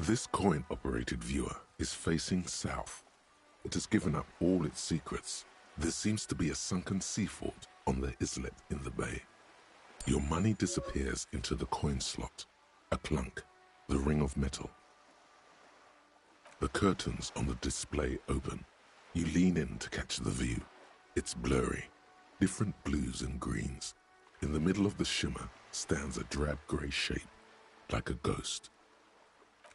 This coin-operated viewer is facing south. It has given up all its secrets. There seems to be a sunken sea fort on the islet in the bay. Your money disappears into the coin slot. A clunk, the ring of metal. The curtains on the display open. You lean in to catch the view. It's blurry, different blues and greens. In the middle of the shimmer stands a drab grey shape, like a ghost.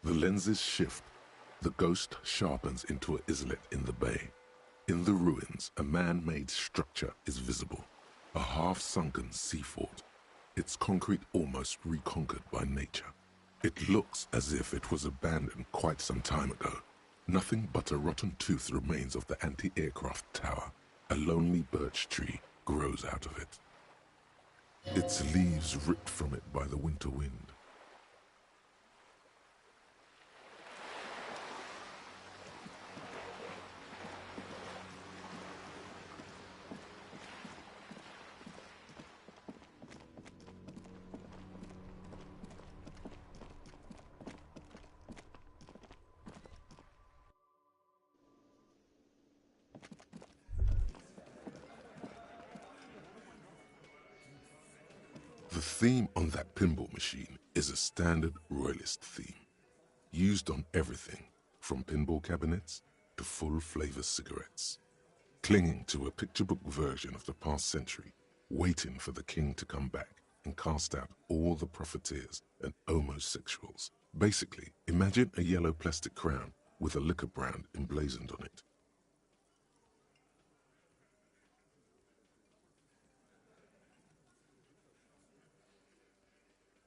The lenses shift. The ghost sharpens into an islet in the bay. In the ruins, a man-made structure is visible, a half-sunken sea fort, its concrete almost reconquered by nature. It looks as if it was abandoned quite some time ago. Nothing but a rotten tooth remains of the anti-aircraft tower. A lonely birch tree grows out of it. Its leaves ripped from it by the winter wind. The theme on that pinball machine is a standard royalist theme, used on everything from pinball cabinets to full-flavor cigarettes, clinging to a picture book version of the past century, waiting for the king to come back and cast out all the profiteers and homosexuals. Basically, imagine a yellow plastic crown with a liquor brand emblazoned on it.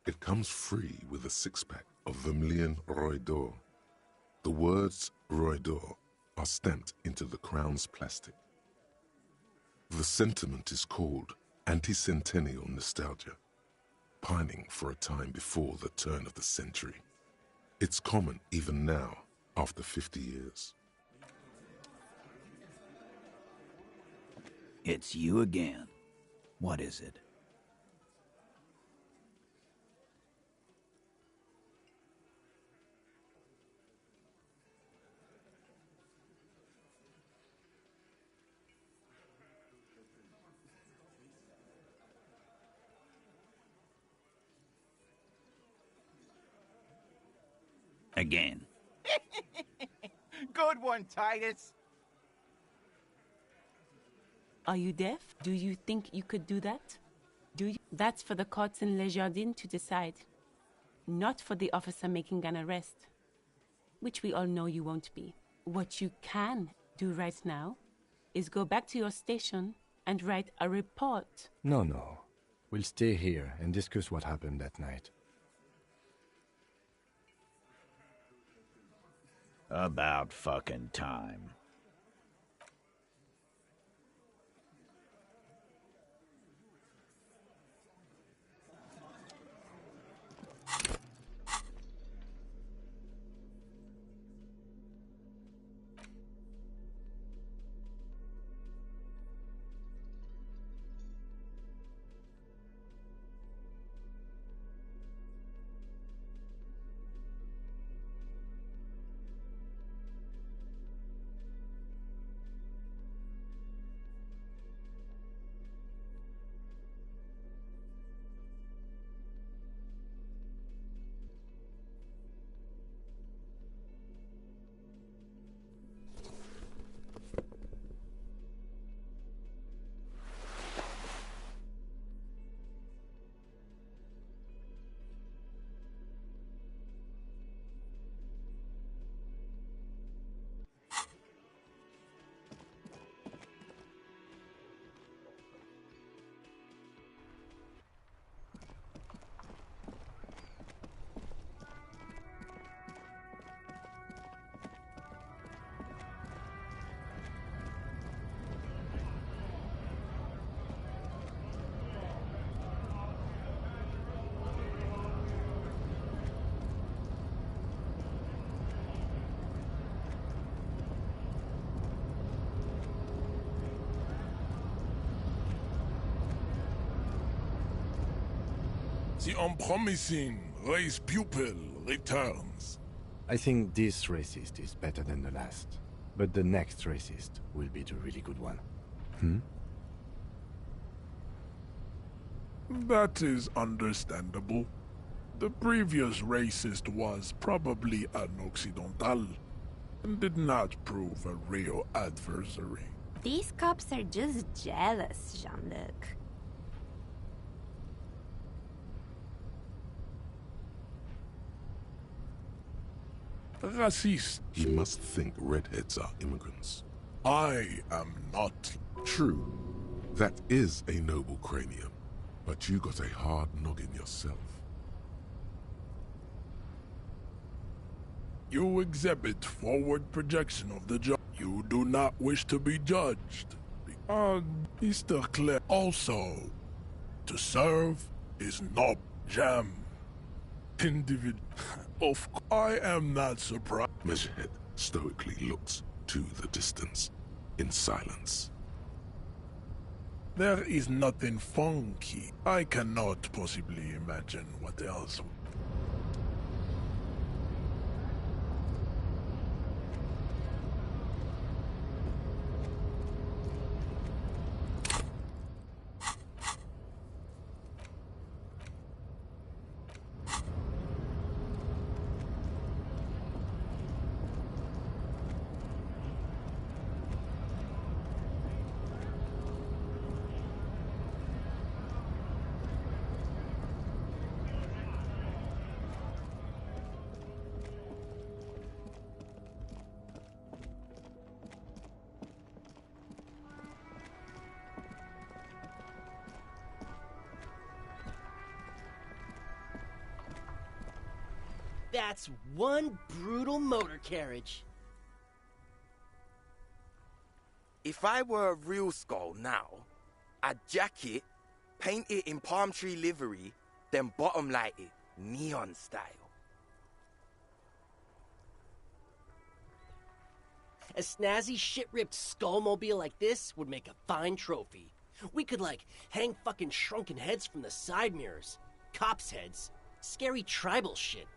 It comes free with a six-pack of Vermilion Roy d'Or. The words Roy d'Or are stamped into the crown's plastic. The sentiment is called anti-centennial nostalgia, pining for a time before the turn of the century. It's common even now, after 50 years. It's you again. What is it? Again. Good one, Titus. Are you deaf? Do you think you could do that? Do you? That's for the courts in Les Jardins to decide. Not for the officer making an arrest. Which we all know you won't be. What you can do right now is go back to your station and write a report. No. We'll stay here and discuss what happened that night. About fucking time. The unpromising race pupil returns. I think this racist is better than the last. But the next racist will be the really good one. That is understandable. The previous racist was probably an Occidental and did not prove a real adversary. These cops are just jealous, Jean-Luc. Racist. You must think redheads are immigrants. I am not. True. That is a noble cranium. But you got a hard noggin yourself. You exhibit forward projection of the judge. You do not wish to be judged. Mr. Claire. Also, to serve is not jam. Individual. Of course, I am not surprised. Measurehead stoically looks to the distance, in silence. There is nothing funky. I cannot possibly imagine what else. That's one brutal motor carriage. If I were a real skull now, I'd jack it, paint it in palm tree livery, then bottom light it, neon style. A snazzy shit-ripped skullmobile like this would make a fine trophy. We could, like, hang fucking shrunken heads from the side mirrors. Cops' heads. Scary tribal shit.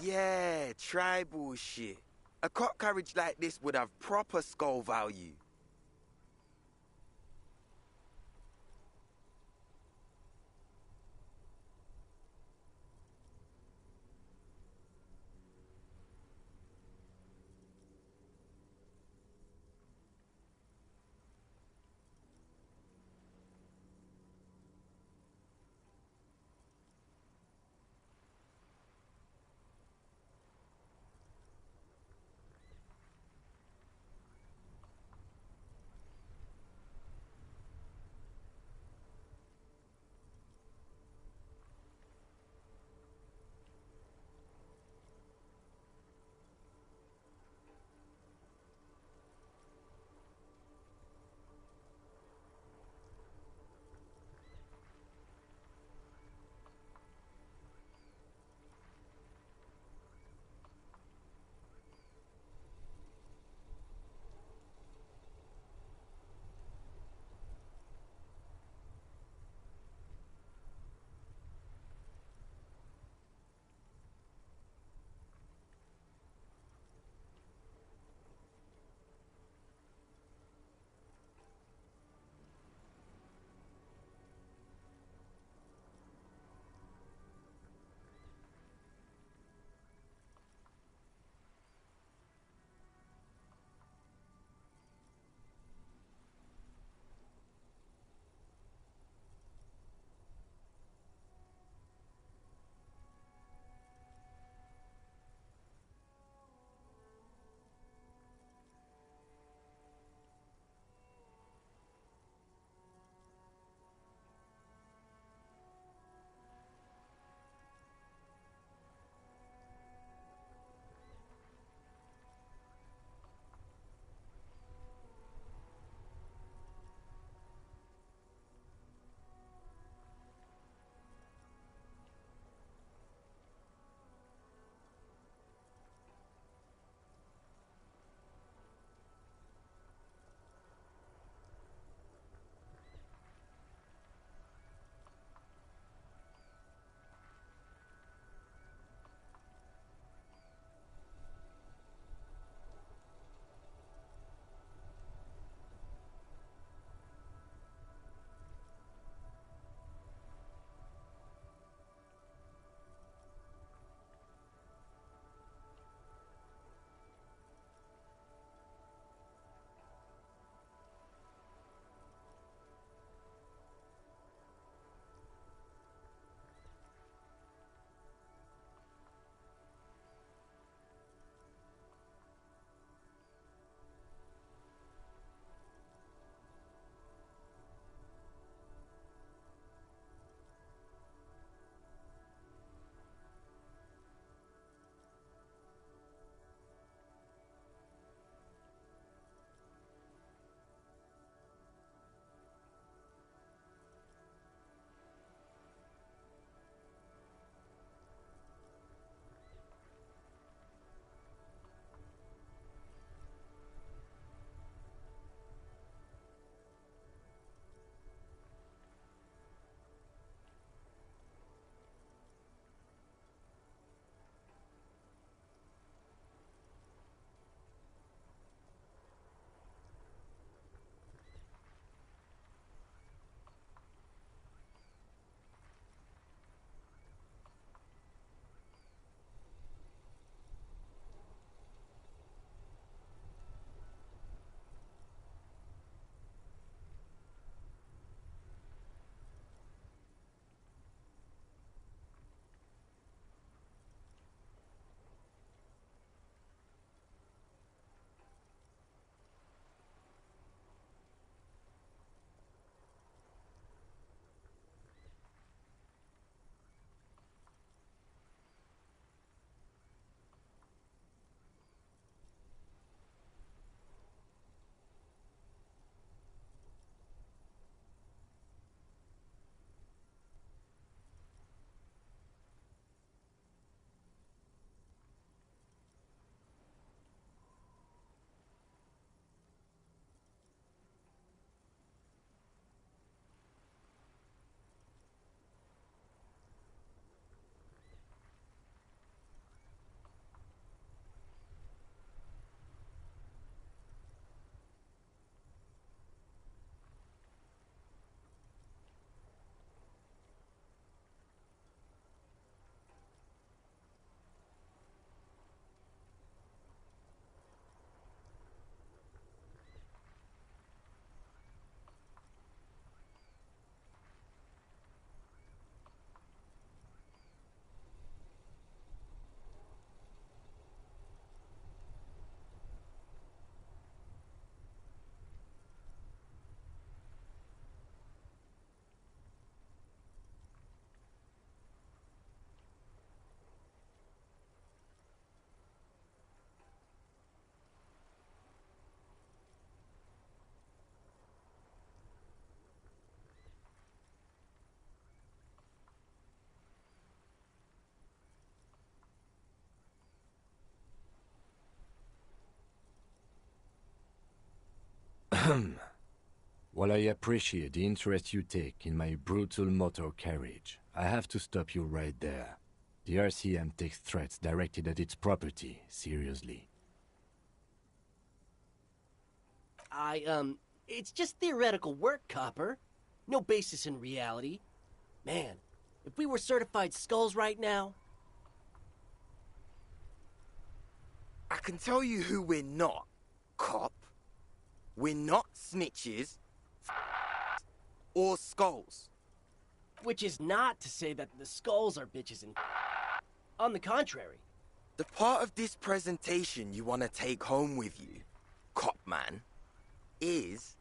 Yeah, tribal shit. A cop carriage like this would have proper skull value. While I appreciate the interest you take in my brutal motor carriage, I have to stop you right there. The RCM takes threats directed at its property seriously. It's just theoretical work, Copper. No basis in reality. Man, if we were certified skulls right now... I can tell you who we're not, cop. We're not snitches or skulls. Which is not to say that the skulls are bitches and... On the contrary. The part of this presentation you want to take home with you, cop man, is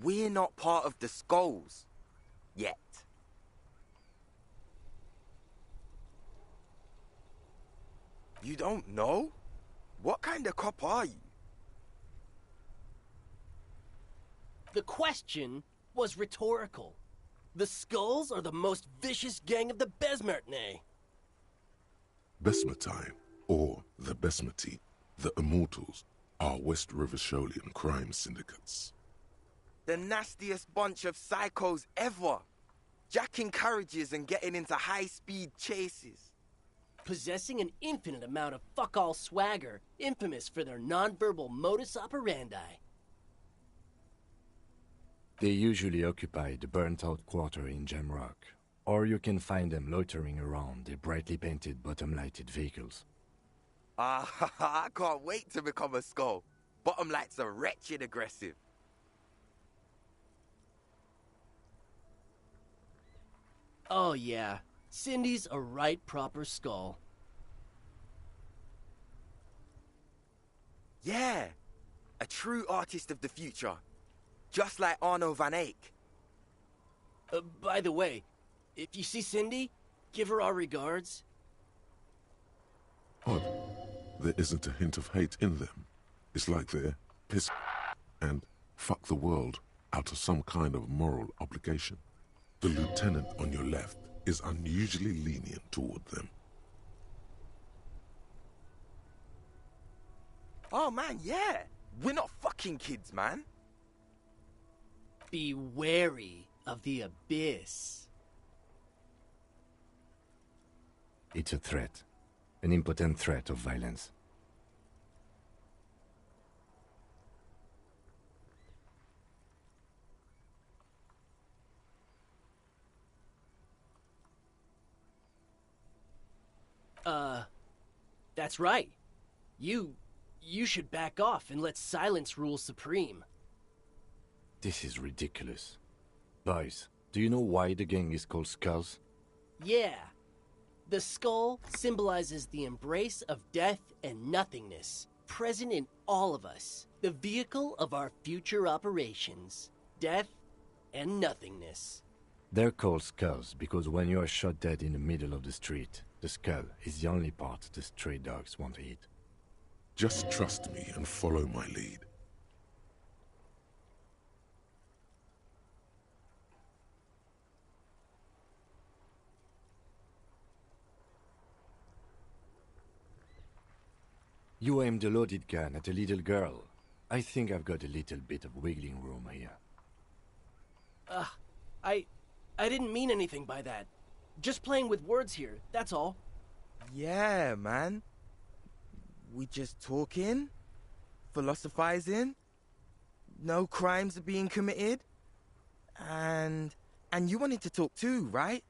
we're not part of the skulls yet. You don't know? What kind of cop are you? The question was rhetorical. The Skulls are the most vicious gang of the Besmertne. Besmatine, or the Besmati, the Immortals, are West River Sholian crime syndicates. The nastiest bunch of psychos ever. Jacking carriages and getting into high-speed chases. Possessing an infinite amount of fuck-all swagger, infamous for their non-verbal modus operandi. They usually occupy the burnt-out quarter in Jamrock, or you can find them loitering around their brightly painted bottom-lighted vehicles. I can't wait to become a skull. Bottom lights are wretched aggressive. Oh yeah, Cindy's a right proper skull. Yeah, a true artist of the future. Just like Arno van Eyck. By the way, if you see Cindy, give her our regards. Odd. There isn't a hint of hate in them. It's like they're piss and fuck the world out of some kind of moral obligation. The lieutenant on your left is unusually lenient toward them. Oh man, yeah. We're not fucking kids, man. Be wary of the abyss. It's a threat. An impotent threat of violence. That's right. You should back off and let silence rule supreme. This is ridiculous. Boys, do you know why the gang is called Skulls? Yeah. The skull symbolizes the embrace of death and nothingness, present in all of us. The vehicle of our future operations. Death and nothingness. They're called Skulls because when you are shot dead in the middle of the street, the skull is the only part the stray dogs want to eat. Just trust me and follow my lead. You aimed a loaded gun at a little girl. I think I've got a little bit of wiggling room here. I didn't mean anything by that. Just playing with words here, that's all. Yeah, man. We just talking, philosophizing. No crimes are being committed. And you wanted to talk too, right?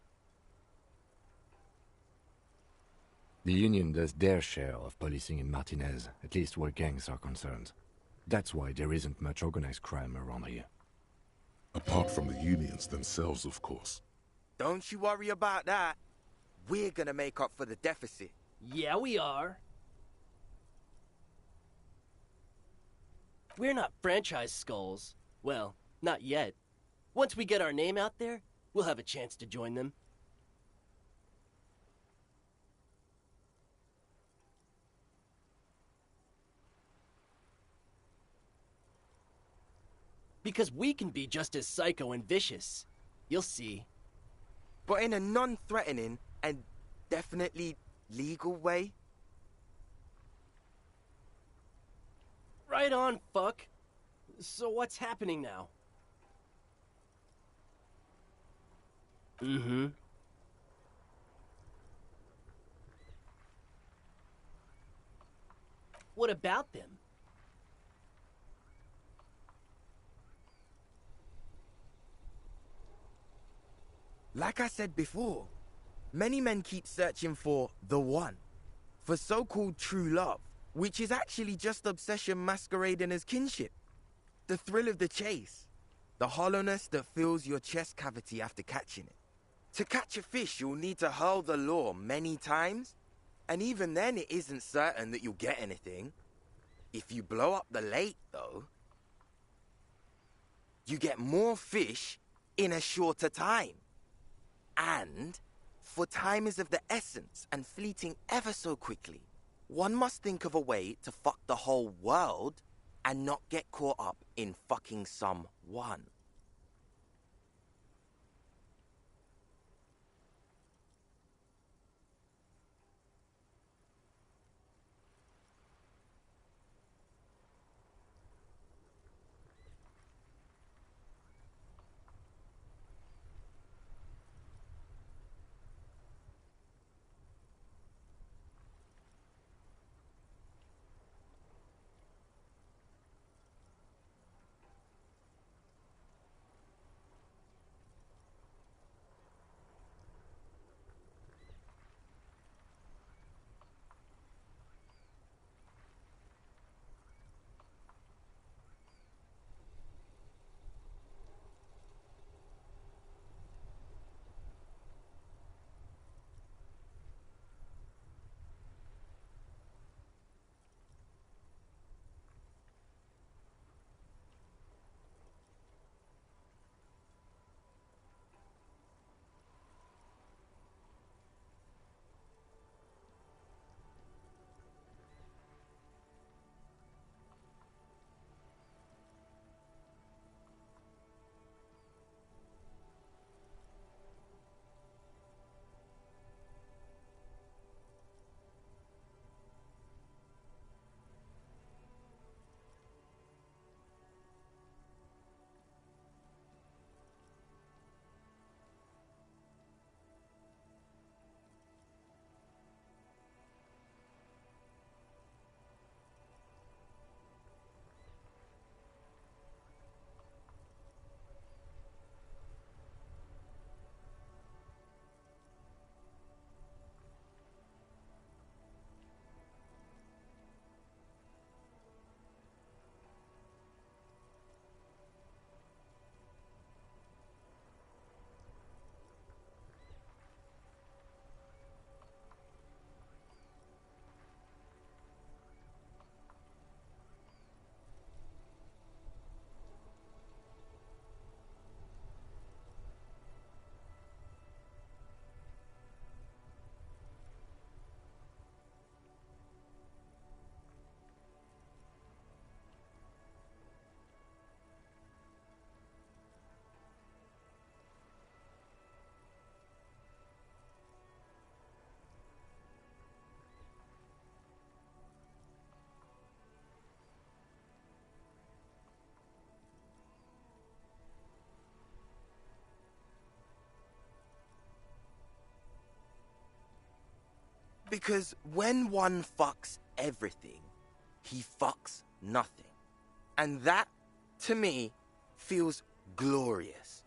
The Union does their share of policing in Martinez, at least where gangs are concerned. That's why there isn't much organized crime around here. Apart from the unions themselves, of course. Don't you worry about that. We're gonna make up for the deficit. Yeah, we are. We're not franchise skulls. Well, not yet. Once we get our name out there, we'll have a chance to join them. Because we can be just as psycho and vicious. You'll see. But in a non-threatening and definitely legal way. Right on, fuck. So what's happening now? Mm-hmm. What about them? Like I said before, many men keep searching for the one, for so-called true love, which is actually just obsession masquerading as kinship. The thrill of the chase, the hollowness that fills your chest cavity after catching it. To catch a fish, you'll need to hurl the lure many times, and even then it isn't certain that you'll get anything. If you blow up the lake, though, you get more fish in a shorter time. And, for time is of the essence and fleeting ever so quickly, one must think of a way to fuck the whole world and not get caught up in fucking someone. Because when one fucks everything, he fucks nothing. And that, to me, feels glorious.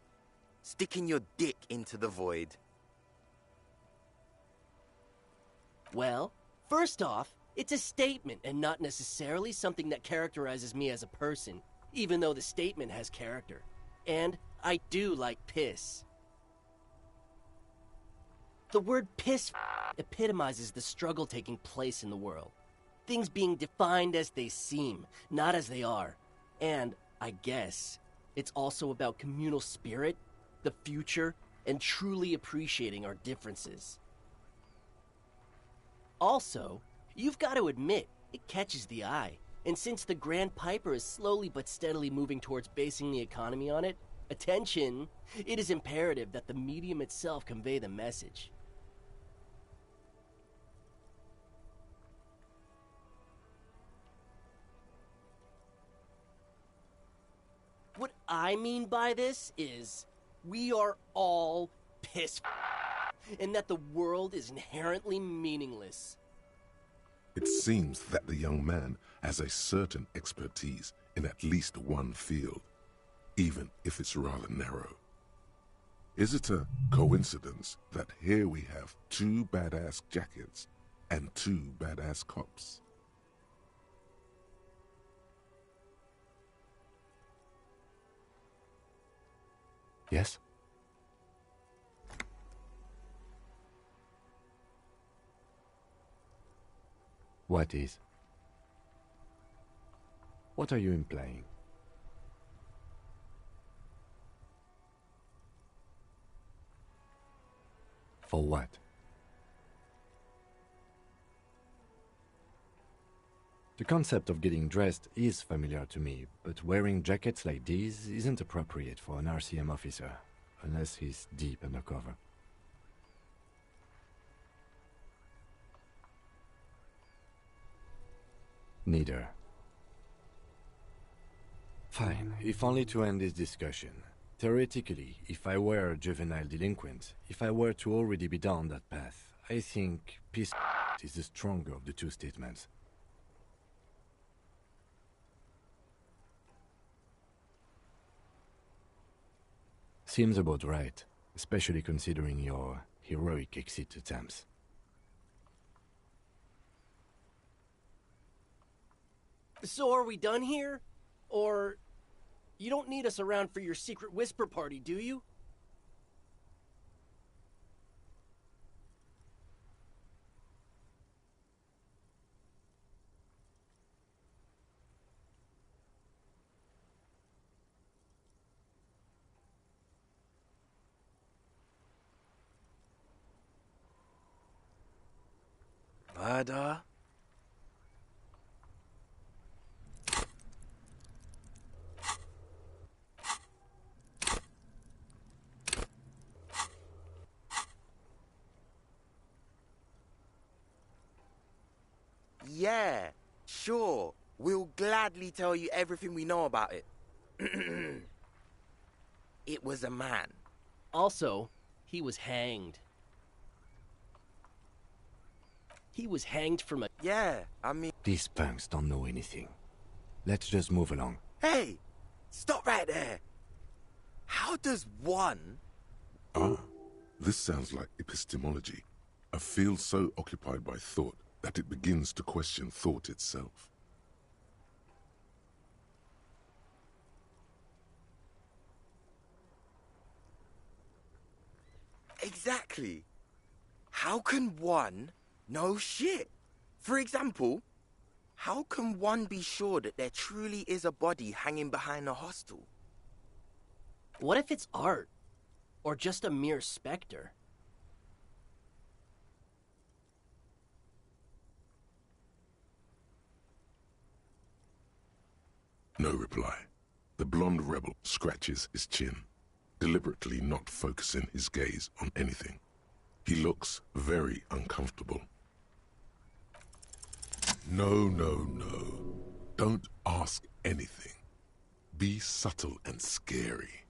Sticking your dick into the void. Well, first off, it's a statement and not necessarily something that characterizes me as a person, even though the statement has character. And I do like piss. The word piss epitomizes the struggle taking place in the world. Things being defined as they seem, not as they are. And, I guess, it's also about communal spirit, the future, and truly appreciating our differences. Also, you've got to admit, it catches the eye. And since the Grand Piper is slowly but steadily moving towards basing the economy on it, attention, it is imperative that the medium itself convey the message. I mean by this is we are all pissed and that the world is inherently meaningless. It seems that the young man has a certain expertise in at least one field, even if it's rather narrow. Is it a coincidence that here we have 2 badass jackets and 2 badass cops? Yes? What is? What are you implying? For what? The concept of getting dressed is familiar to me, but wearing jackets like these isn't appropriate for an RCM officer, unless he's deep undercover. Neither. Fine, if only to end this discussion. Theoretically, if I were a juvenile delinquent, if I were to already be down that path, I think peace is the stronger of the two statements. Seems about right, especially considering your heroic exit attempts. So are we done here? Or you don't need us around for your secret whisper party, do you? Murder? Yeah, sure. We'll gladly tell you everything we know about it. It was a man. Also, he was hanged. He was hanged from a... Yeah, I mean... These punks don't know anything. Let's just move along. Hey! Stop right there! How does one... Ah, this sounds like epistemology. A field so occupied by thought that it begins to question thought itself. Exactly. How can one know shit? For example, how can one be sure that there truly is a body hanging behind a hostel? What if it's art? Or just a mere specter? No reply. The blonde rebel scratches his chin, deliberately not focusing his gaze on anything. He looks very uncomfortable. No, no, no. Don't ask anything. Be subtle and scary.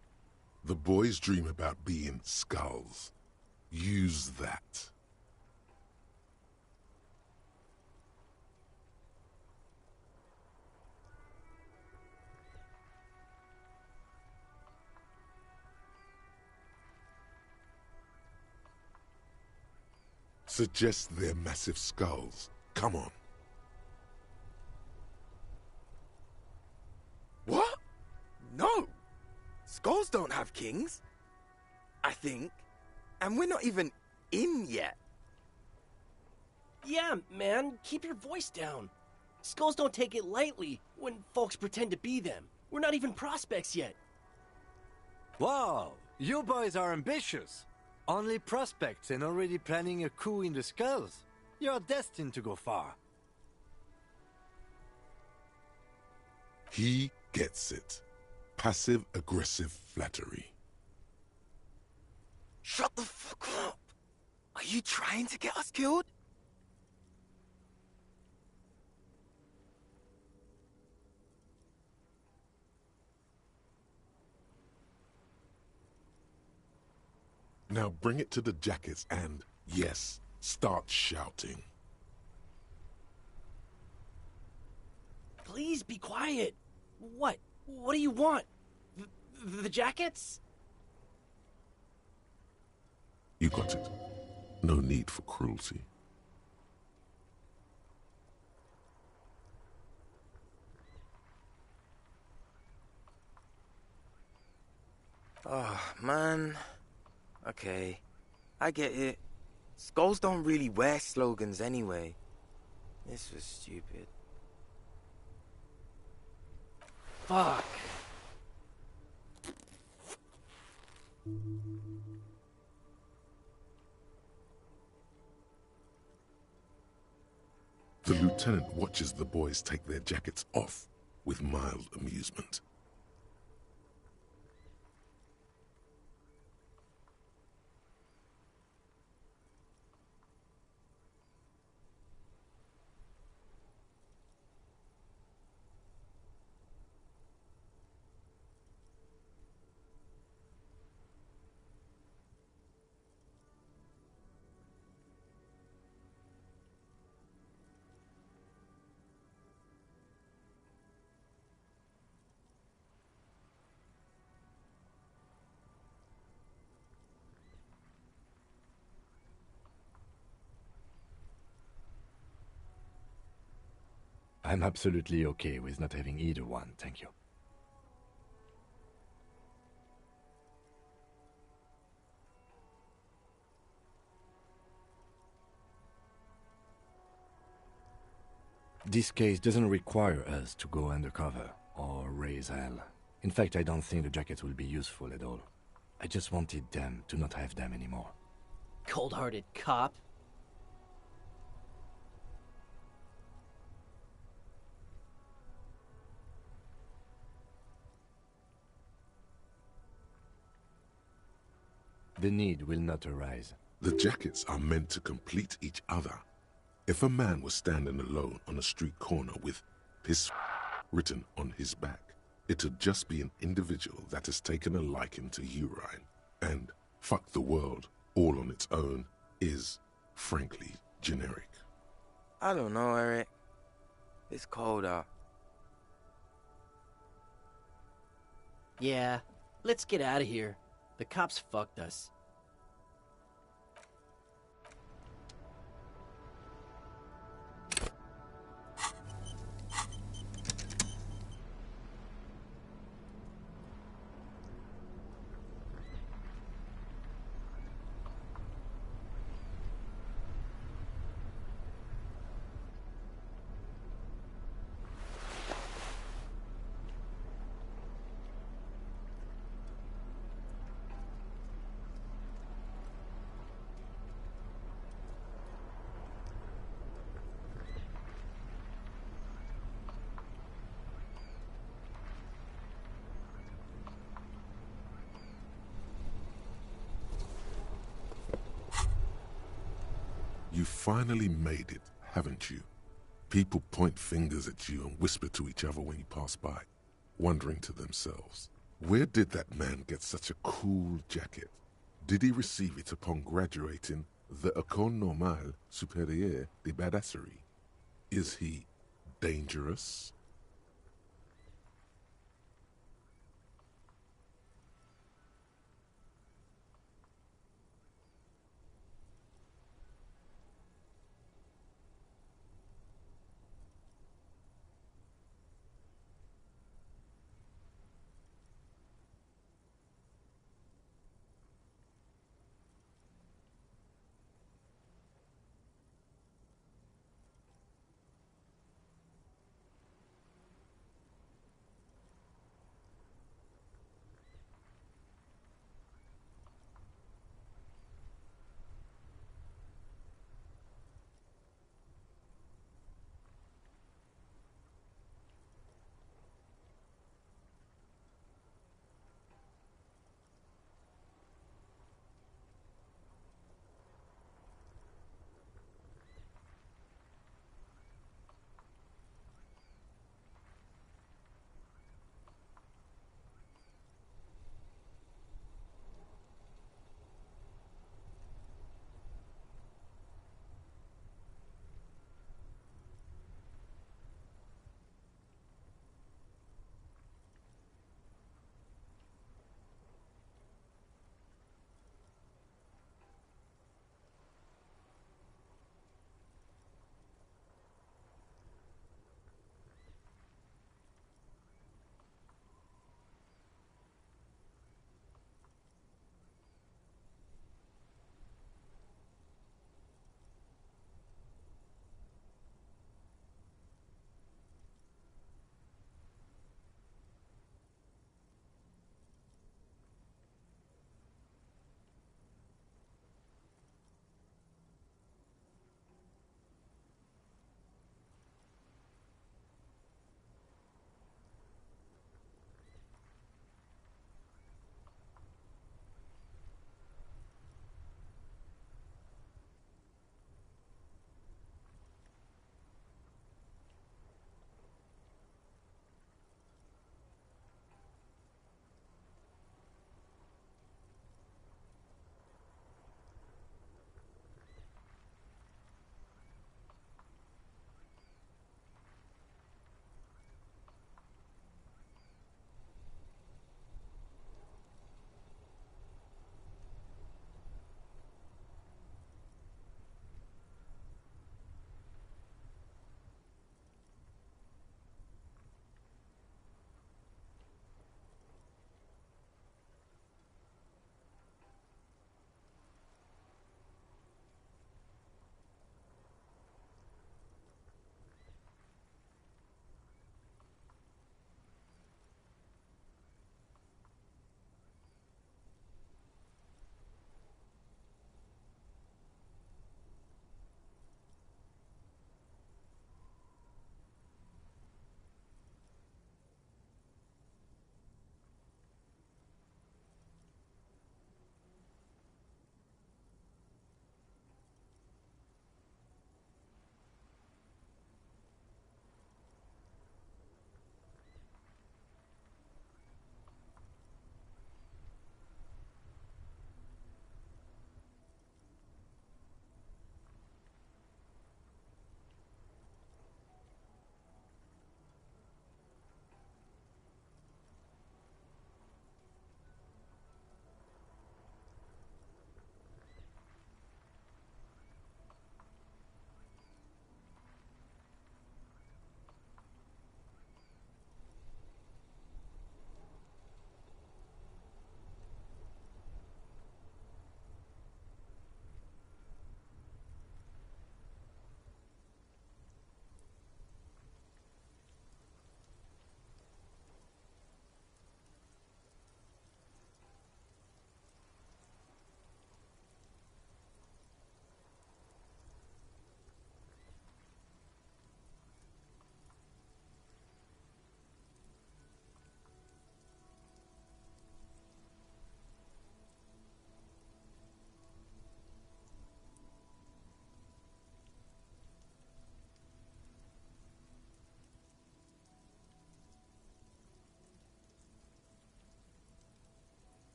The boys dream about being skulls. Use that. Suggest they're massive skulls. Come on. What? No! Skulls don't have kings. I think. And we're not even in yet. Yeah, man, keep your voice down. Skulls don't take it lightly when folks pretend to be them. We're not even prospects yet. Wow, you boys are ambitious. Only prospects and already planning a coup in the Skulls. You're destined to go far. He gets it. Passive-aggressive flattery. Shut the fuck up! Are you trying to get us killed? Now bring it to the jackets and, yes, start shouting. Please be quiet. What? What do you want? The jackets? You got it. No need for cruelty. Oh, man. Okay, I get it. Skulls don't really wear slogans anyway. This was stupid. Fuck. The lieutenant watches the boys take their jackets off with mild amusement. I'm absolutely okay with not having either one, thank you. This case doesn't require us to go undercover or raise hell. In fact, I don't think the jackets will be useful at all. I just wanted them to not have them anymore. Cold-hearted cop. The need will not arise. The jackets are meant to complete each other. If a man was standing alone on a street corner with piss written on his back, it'd just be an individual that has taken a liking to urine. And fuck the world, all on its own, is, frankly, generic. I don't know, Eric. It's cold out. Yeah, let's get out of here. The cops fucked us. You finally made it, haven't you? People point fingers at you and whisper to each other when you pass by, wondering to themselves, where did that man get such a cool jacket? Did he receive it upon graduating the École Normale Supérieure de Badasserie? Is he dangerous?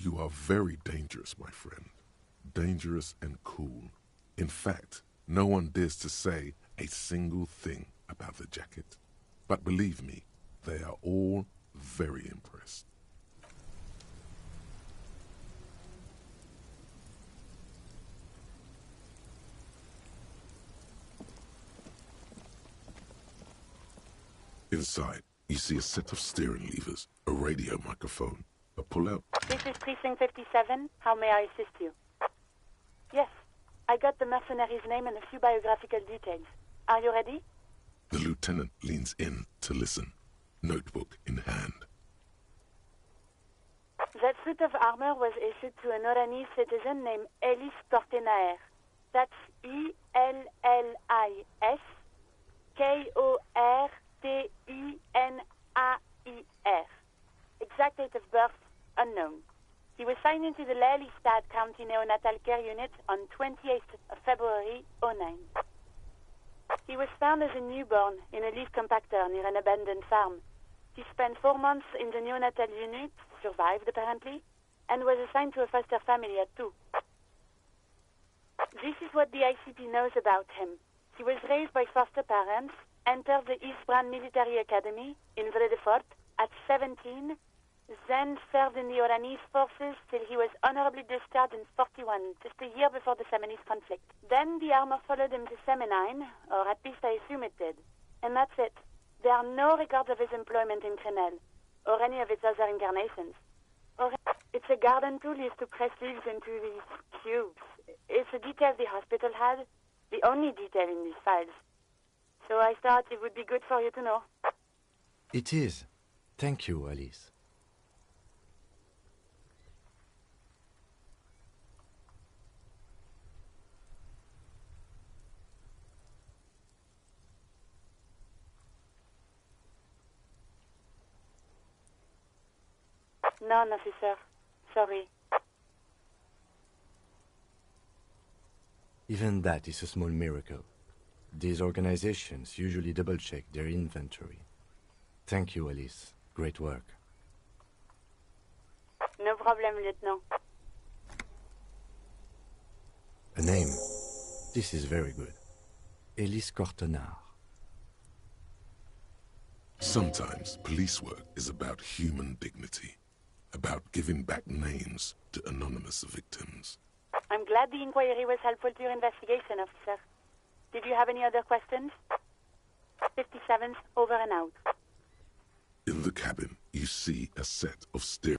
You are very dangerous, my friend. Dangerous and cool. In fact, no one dares to say a single thing about the jacket. But believe me, they are all very impressed. Inside, you see a set of steering levers, a radio microphone, a pull-out. This is Precinct 57. How may I assist you? Yes, I got the mercenary's name and a few biographical details. Are you ready? The lieutenant leans in to listen, notebook in hand. That suit of armor was issued to an Oranese citizen named Ellis Kortenaer. That's Ellis Kortenaer. Exact date of birth, unknown. He was signed into the Lelystad County Neonatal Care Unit on 28th of February, 09. He was found as a newborn in a leaf compactor near an abandoned farm. He spent 4 months in the neonatal unit, survived apparently, and was assigned to a foster family at 2. This is what the ICP knows about him. He was raised by foster parents, entered the Eastbrand Military Academy in Vredefort at 17, then served in the Oranese forces till he was honorably discharged in 41, just a year before the Seminese conflict. Then the armor followed him to Semenine, or at least I assume it did. And that's it. There are no records of his employment in Crenel, or any of its other incarnations. It's a garden tool used to press leaves into these cubes. It's a detail the hospital had, the only detail in these files. So I thought it would be good for you to know. It is. Thank you, Alice. None, officer. Sorry. Even that is a small miracle. These organizations usually double-check their inventory. Thank you, Alice. Great work. No problem, Lieutenant. A name. This is very good. Ellis Kortenaer. Sometimes police work is about human dignity, about giving back names to anonymous victims. I'm glad the inquiry was helpful to your investigation, officer. Did you have any other questions? 57's over and out. In the cabin, you see a set of steering.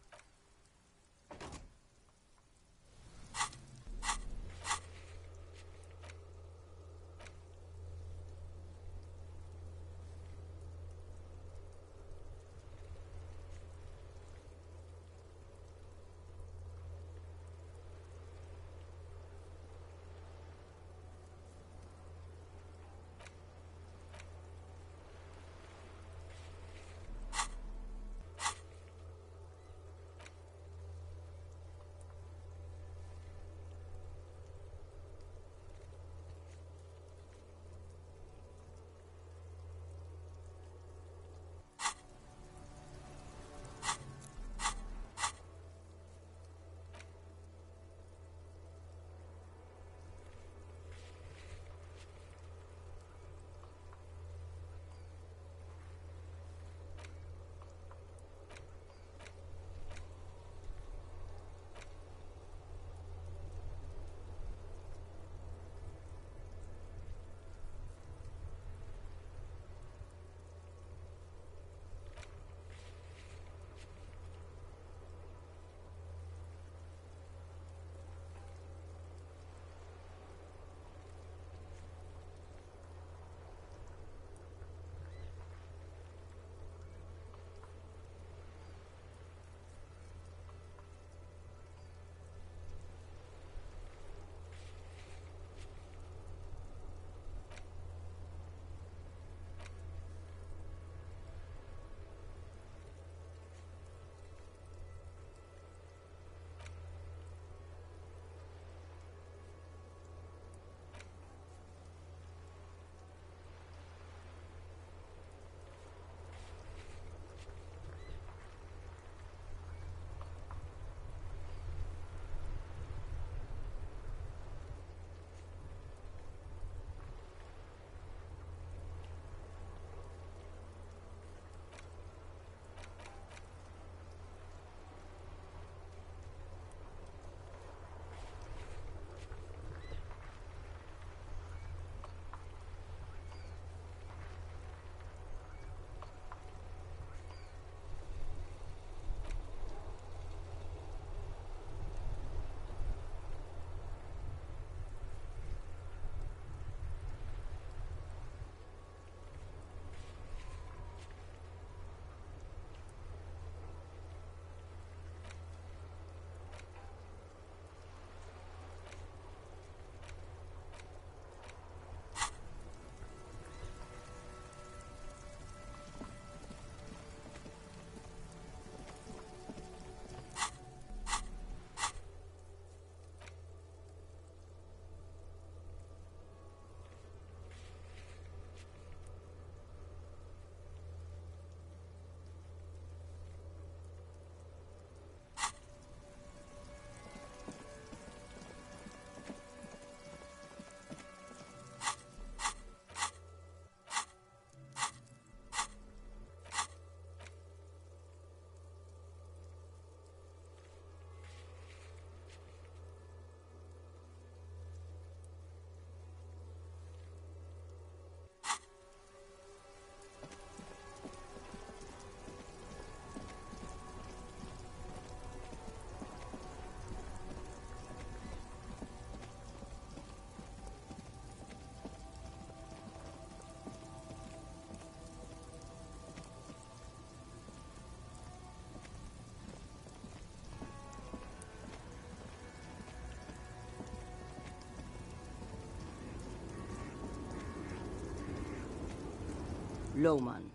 Lowman,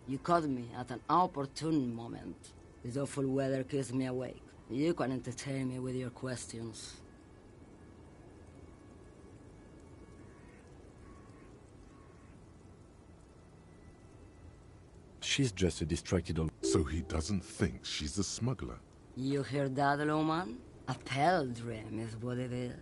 you caught me at an opportune moment. This awful weather keeps me awake. You can entertain me with your questions. She's just a distracted old... So he doesn't think she's a smuggler. You hear that, Lowman? A pilgrim is what it is.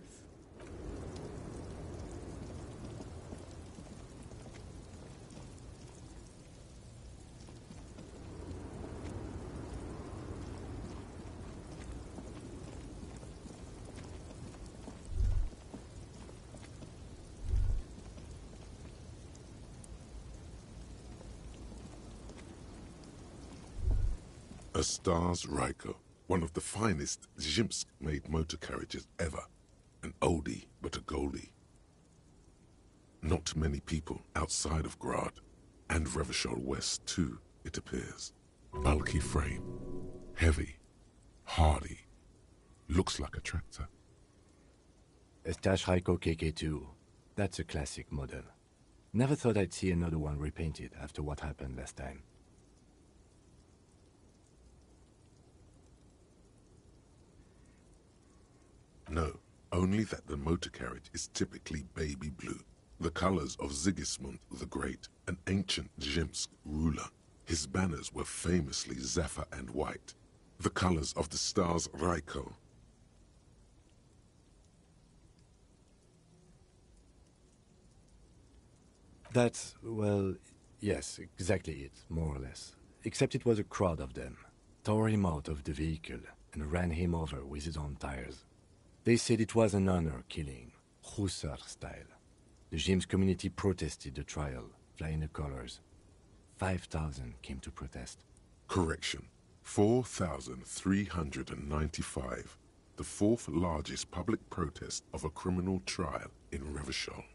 A Stars Ryko, one of the finest Zhimsk-made motor carriages ever. An oldie, but a goldie. Not many people outside of Grad, and Revachol West too, it appears. Bulky frame, heavy, hardy, looks like a tractor. A Stash Ryko KK2. That's a classic model. Never thought I'd see another one repainted after what happened last time. No, only that the motor carriage is typically baby blue, the colors of Sigismund the Great, an ancient Zhimsk ruler. His banners were famously zephyr and white, the colors of the Stars Ryko. That's, well, yes, exactly it, more or less. Except it was a crowd of them. Tore him out of the vehicle and ran him over with his own tires. They said it was an honor killing, Hussar style. The Zhimsk community protested the trial, flying the colors. 5,000 came to protest. Correction, 4,395. The fourth largest public protest of a criminal trial in Revachol.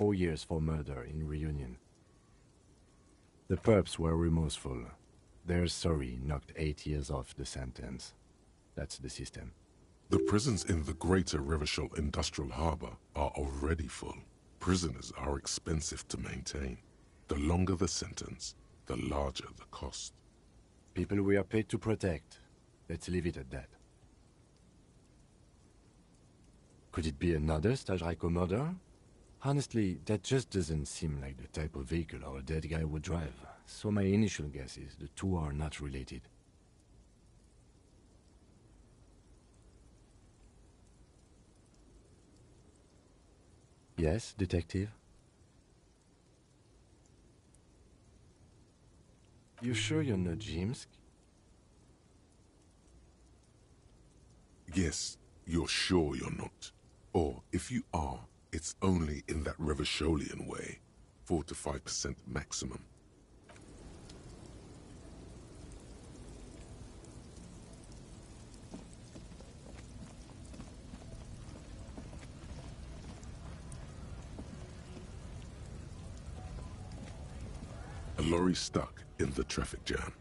4 years for murder in Reunion. The perps were remorseful. Their sorry knocked 8 years off the sentence. That's the system. The prisons in the greater Revachol Industrial Harbor are already full. Prisoners are expensive to maintain. The longer the sentence, the larger the cost. People we are paid to protect. Let's leave it at that. Could it be another Stajrajko murder? Honestly, that just doesn't seem like the type of vehicle our dead guy would drive. So my initial guess is the two are not related. Yes, detective? You sure you're not Jimsk? Yes, you're sure you're not. Or, if you are, it's only in that Revacholian way. 4 to 5% maximum. A lorry stuck in the traffic jam.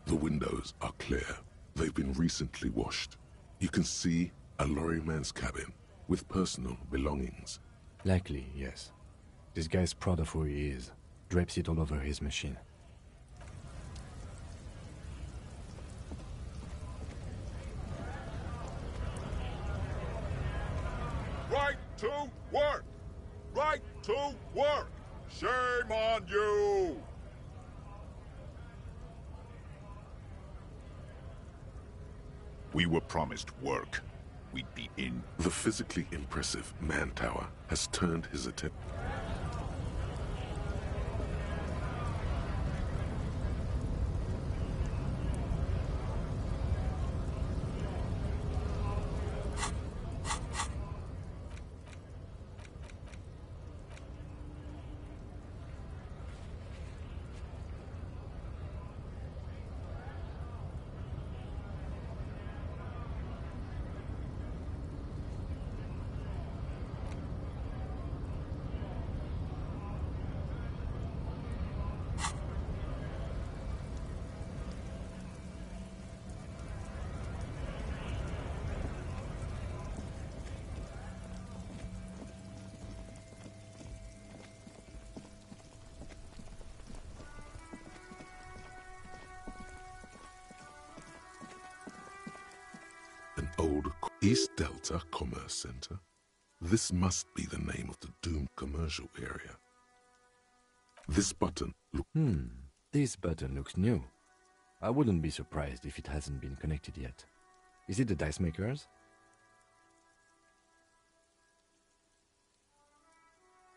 The windows are clear. They've been recently washed. You can see a lorryman's cabin with personal belongings. Likely, yes. This guy's proud of who he is. Drapes it all over his machine. Right to work! Right to work! Shame on you! We were promised work. We'd be in. The physically impressive Mantower has turned his attention. Old East Delta Commerce Center. This must be the name of the doomed commercial area. This button This button looks new. I wouldn't be surprised if it hasn't been connected yet. Is it the dice makers?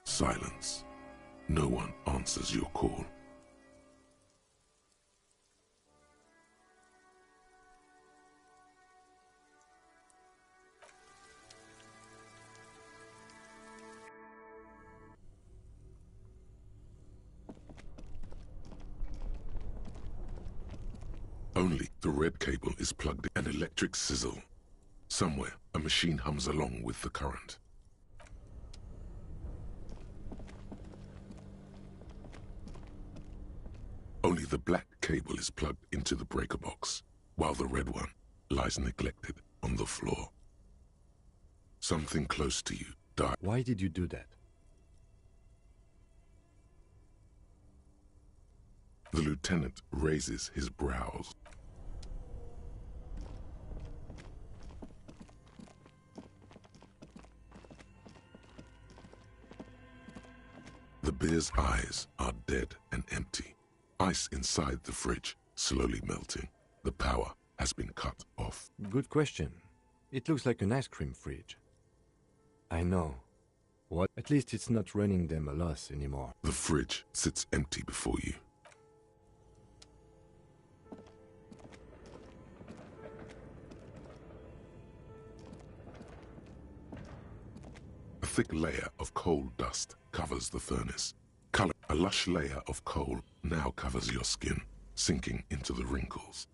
Silence. No one answers your call. Only the red cable is plugged in. An electric sizzle. Somewhere, a machine hums along with the current. Only the black cable is plugged into the breaker box, while the red one lies neglected on the floor. Something close to you died. Why did you do that? The lieutenant raises his brows. The bear's eyes are dead and empty. Ice inside the fridge slowly melting. The power has been cut off. Good question. It looks like an ice cream fridge. I know. What? At least it's not running them a loss anymore. The fridge sits empty before you. A thick layer of coal dust covers the furnace. A lush layer of coal now covers your skin, sinking into the wrinkles.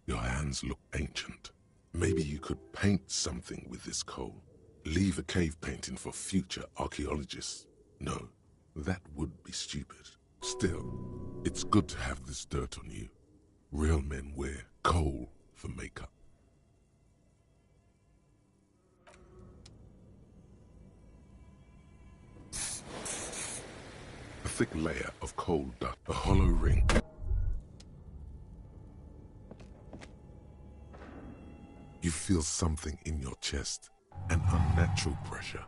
Your hands look ancient. Maybe you could paint something with this coal. Leave a cave painting for future archaeologists. No, That would be stupid. Still, it's good to have this dirt on you. Real men wear coal for makeup. A thick layer of coal dust, a hollow ring. You feel something in your chest, an unnatural pressure.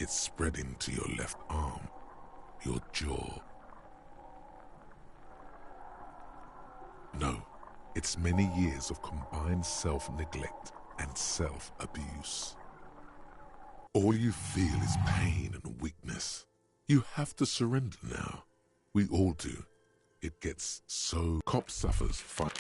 It's spreading to your left arm, your jaw. No, it's many years of combined self-neglect and self-abuse. All you feel is pain and weakness. You have to surrender now. We all do. It gets so... Cop suffers fine.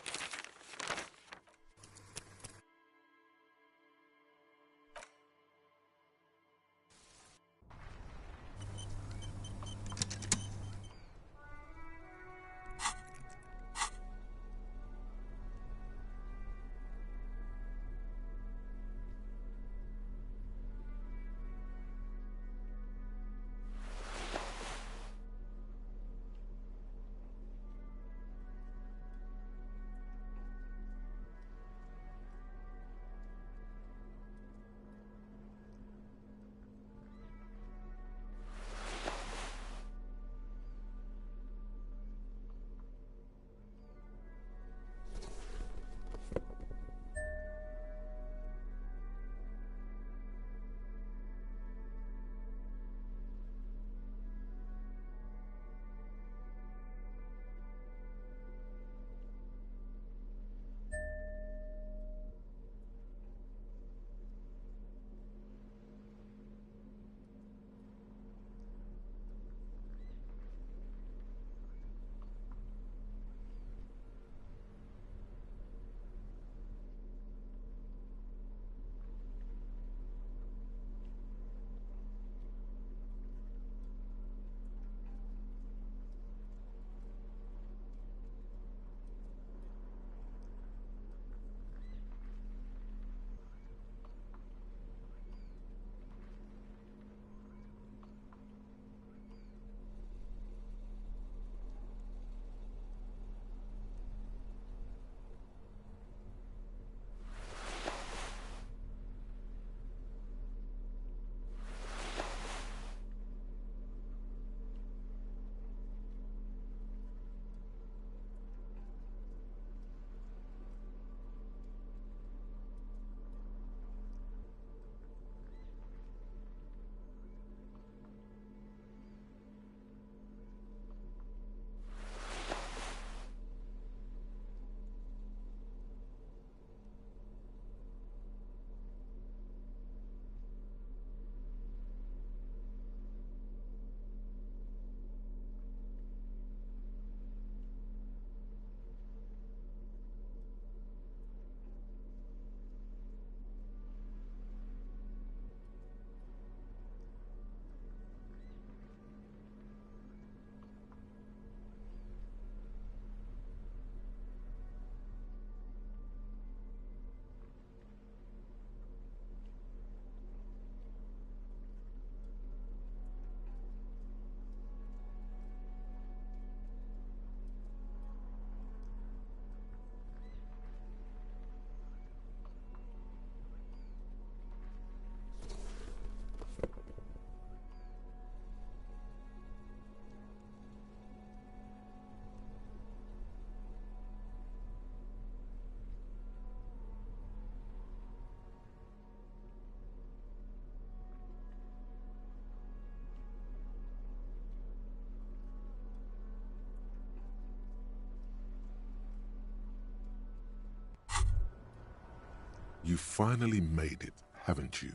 You finally made it, haven't you?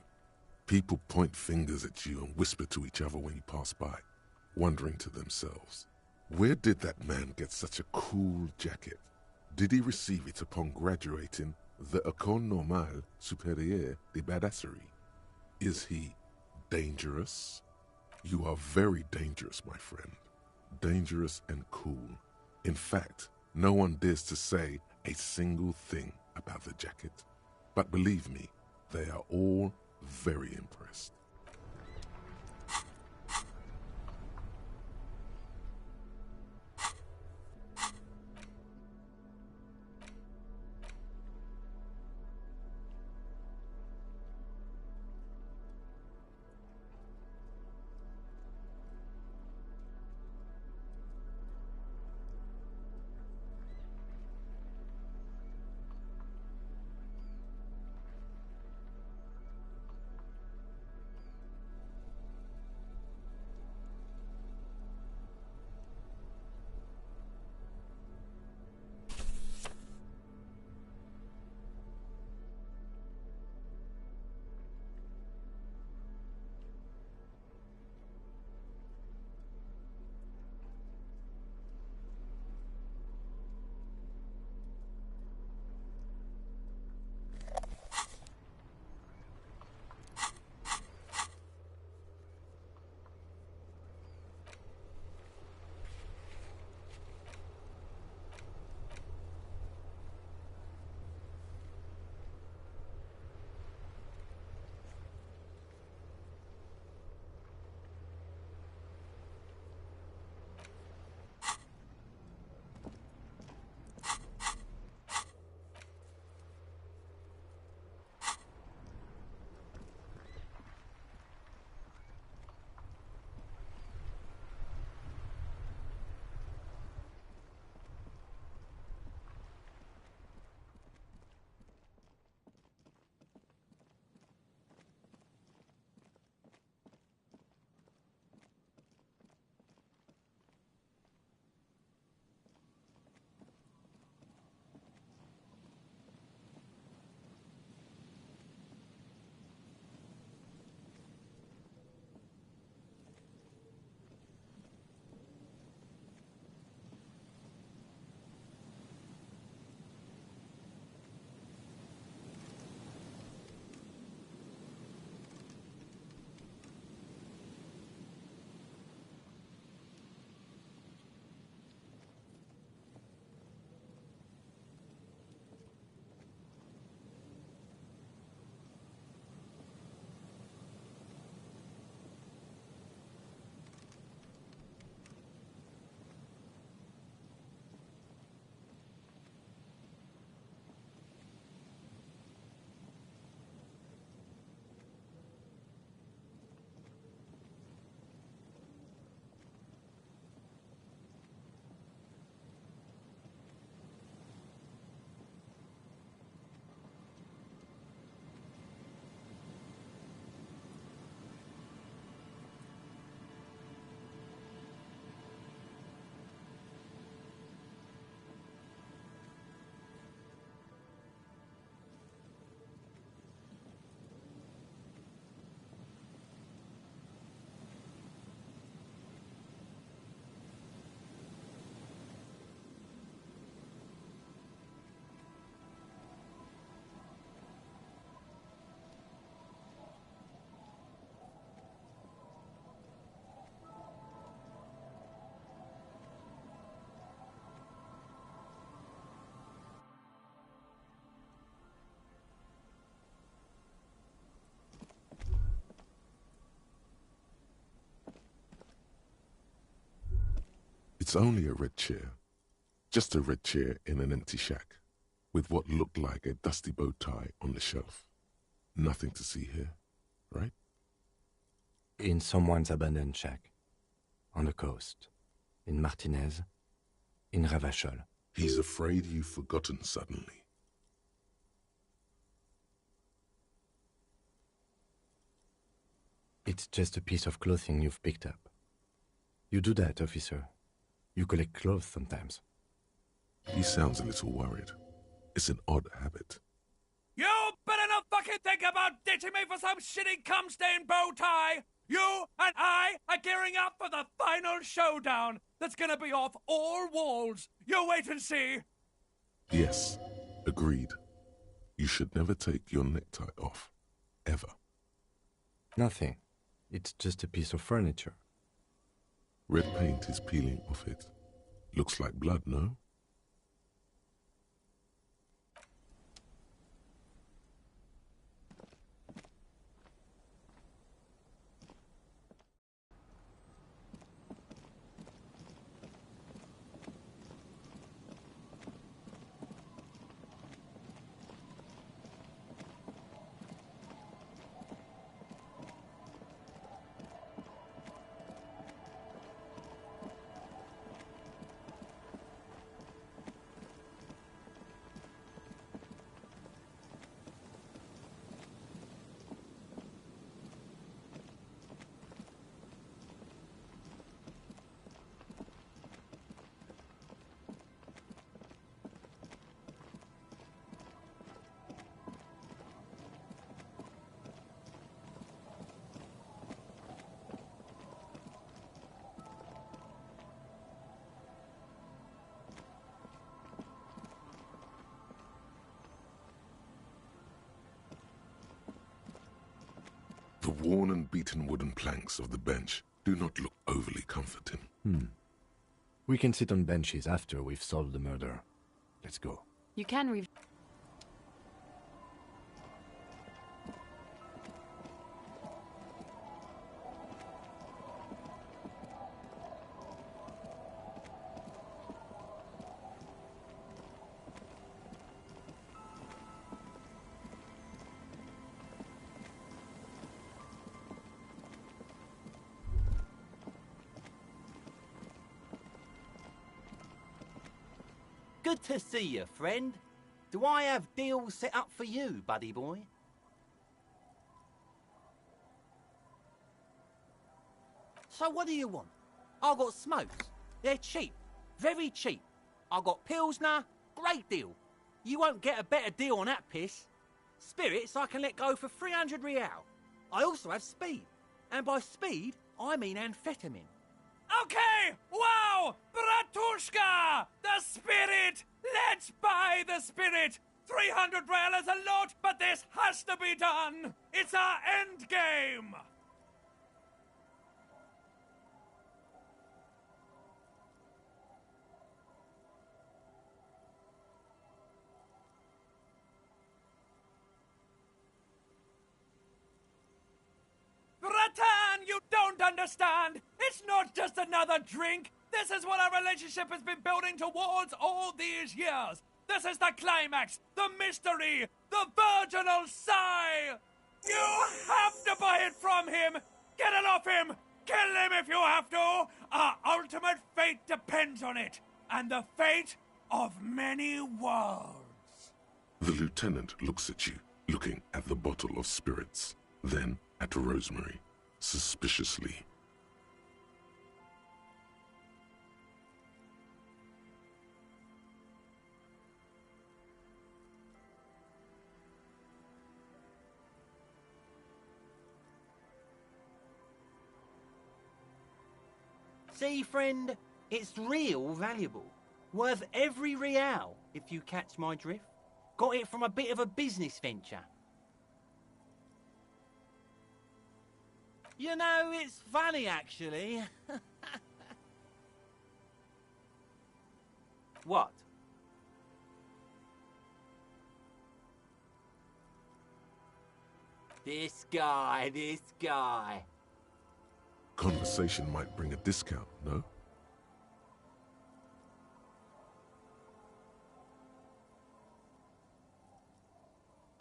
People point fingers at you and whisper to each other when you pass by, wondering to themselves, where did that man get such a cool jacket? Did he receive it upon graduating the École Normale Supérieure de Badasserie? Is he dangerous? You are very dangerous, my friend. Dangerous and cool. In fact, no one dares to say a single thing about the jacket. But believe me, they are all very impressed. It's only a red chair. Just a red chair in an empty shack, with what looked like a dusty bow tie on the shelf. Nothing to see here, right? In someone's abandoned shack. On the coast. In Martinez. In Ravachol. He's afraid you've forgotten suddenly. It's just a piece of clothing you've picked up. You do that, officer. You collect clothes sometimes. He sounds a little worried. It's an odd habit. You better not fucking think about ditching me for some shitty cum-stained bow tie! You and I are gearing up for the final showdown that's gonna be off all walls. You wait and see. Yes, agreed. You should never take your necktie off. Ever. Nothing. It's just a piece of furniture. Red paint is peeling off it. Looks like blood, no? The worn and beaten wooden planks of the bench do not look overly comforting. We can sit on benches after we've solved the murder. Let's go. You can Good to see you, friend. Do I have deals set up for you, buddy boy? So what do you want? I've got smokes. They're cheap. Very cheap. I've got Pilsner. Great deal. You won't get a better deal on that piss. Spirits I can let go for 300 real. I also have speed. And by speed, I mean amphetamine. Okay! Wow! Bratushka! The spirit! Let's buy the spirit! 300 real is a lot, but this has to be done! It's our end game! Bratan, you don't understand! It's not just another drink! This is what our relationship has been building towards all these years! This is the climax, the mystery, the virginal sigh! You have to buy it from him! Get it off him! Kill him if you have to! Our ultimate fate depends on it, and the fate of many worlds. The lieutenant looks at you, looking at the bottle of spirits, then at Rosemary, suspiciously. See, friend, it's real valuable. Worth every real, if you catch my drift. Got it from a bit of a business venture. You know, it's funny, actually. What? This guy. Conversation might bring a discount, no?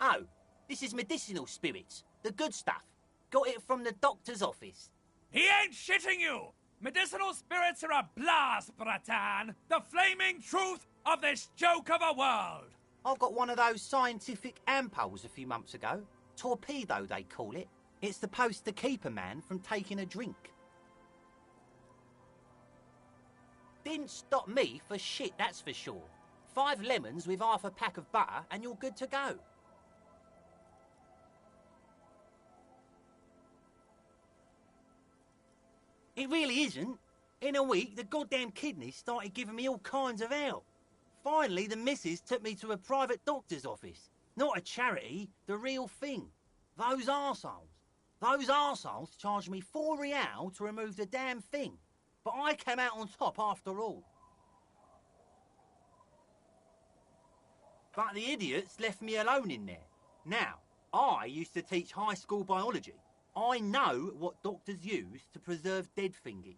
Oh, this is medicinal spirits. The good stuff. Got it from the doctor's office. He ain't shitting you! Medicinal spirits are a blast, Bratan! The flaming truth of this joke of a world! I got one of those scientific ampoules a few months ago. Torpedo, they call it. It's supposed to keep a man from taking a drink. Didn't stop me for shit, that's for sure. 5 lemons with half a pack of butter and you're good to go. It really isn't. In a week, the goddamn kidneys started giving me all kinds of hell. Finally, the missus took me to a private doctor's office. Not a charity, the real thing. Those arseholes charged me 4 real to remove the damn thing. But I came out on top after all. But the idiots left me alone in there. Now, I used to teach high school biology. I know what doctors use to preserve dead thingies.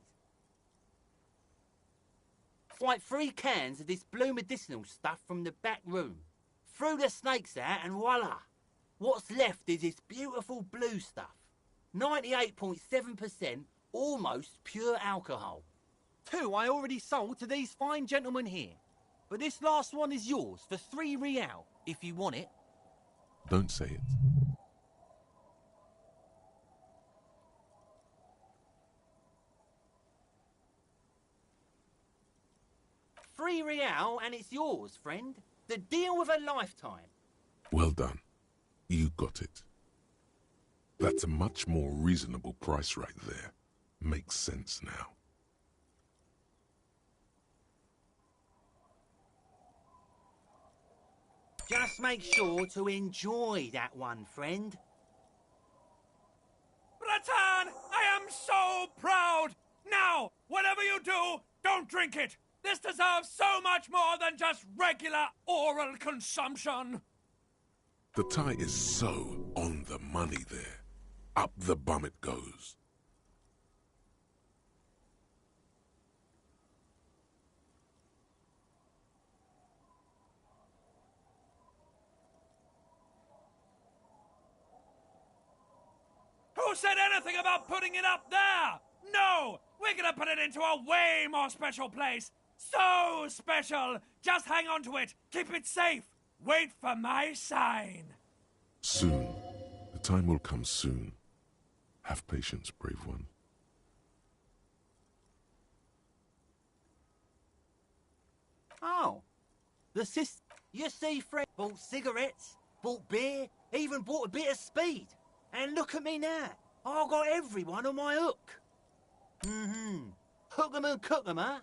Like 3 cans of this blue medicinal stuff from the back room. Threw the snakes out and voila! What's left is this beautiful blue stuff. 98.7% almost pure alcohol. 2 I already sold to these fine gentlemen here. But this last one is yours for 3 real, if you want it. Don't say it. $3 real and it's yours, friend. The deal of a lifetime. Well done. You got it. That's a much more reasonable price right there. Makes sense now. Just make sure to enjoy that one, friend. Bratan, I am so proud! Now, whatever you do, don't drink it! This deserves so much more than just regular oral consumption! The tie is so on the money there. Up the bum it goes. Who said anything about putting it up there? No! We're gonna put it into a way more special place! So special! Just hang on to it! Keep it safe! Wait for my sign! Soon. The time will come soon. Have patience, brave one. Oh. The sis... You see, friend, bought cigarettes, bought beer, even bought a bit of speed. And look at me now. I got everyone on my hook. Hook 'em and cook 'em, huh?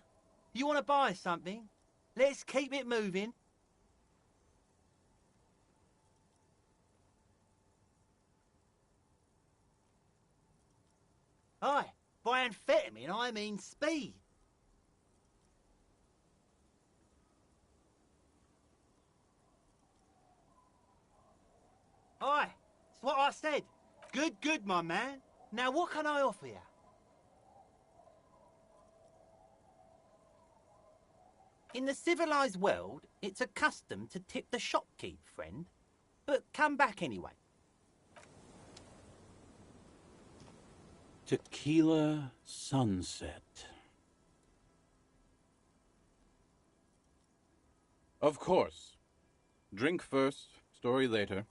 You want to buy something? Let's keep it moving. Aye, by amphetamine I mean speed. Aye, that's what I said. Good, my man. Now what can I offer you? In the civilized world, it's a custom to tip the shopkeep, friend. But come back anyway. Tequila Sunset. Of course. Drink first, story later.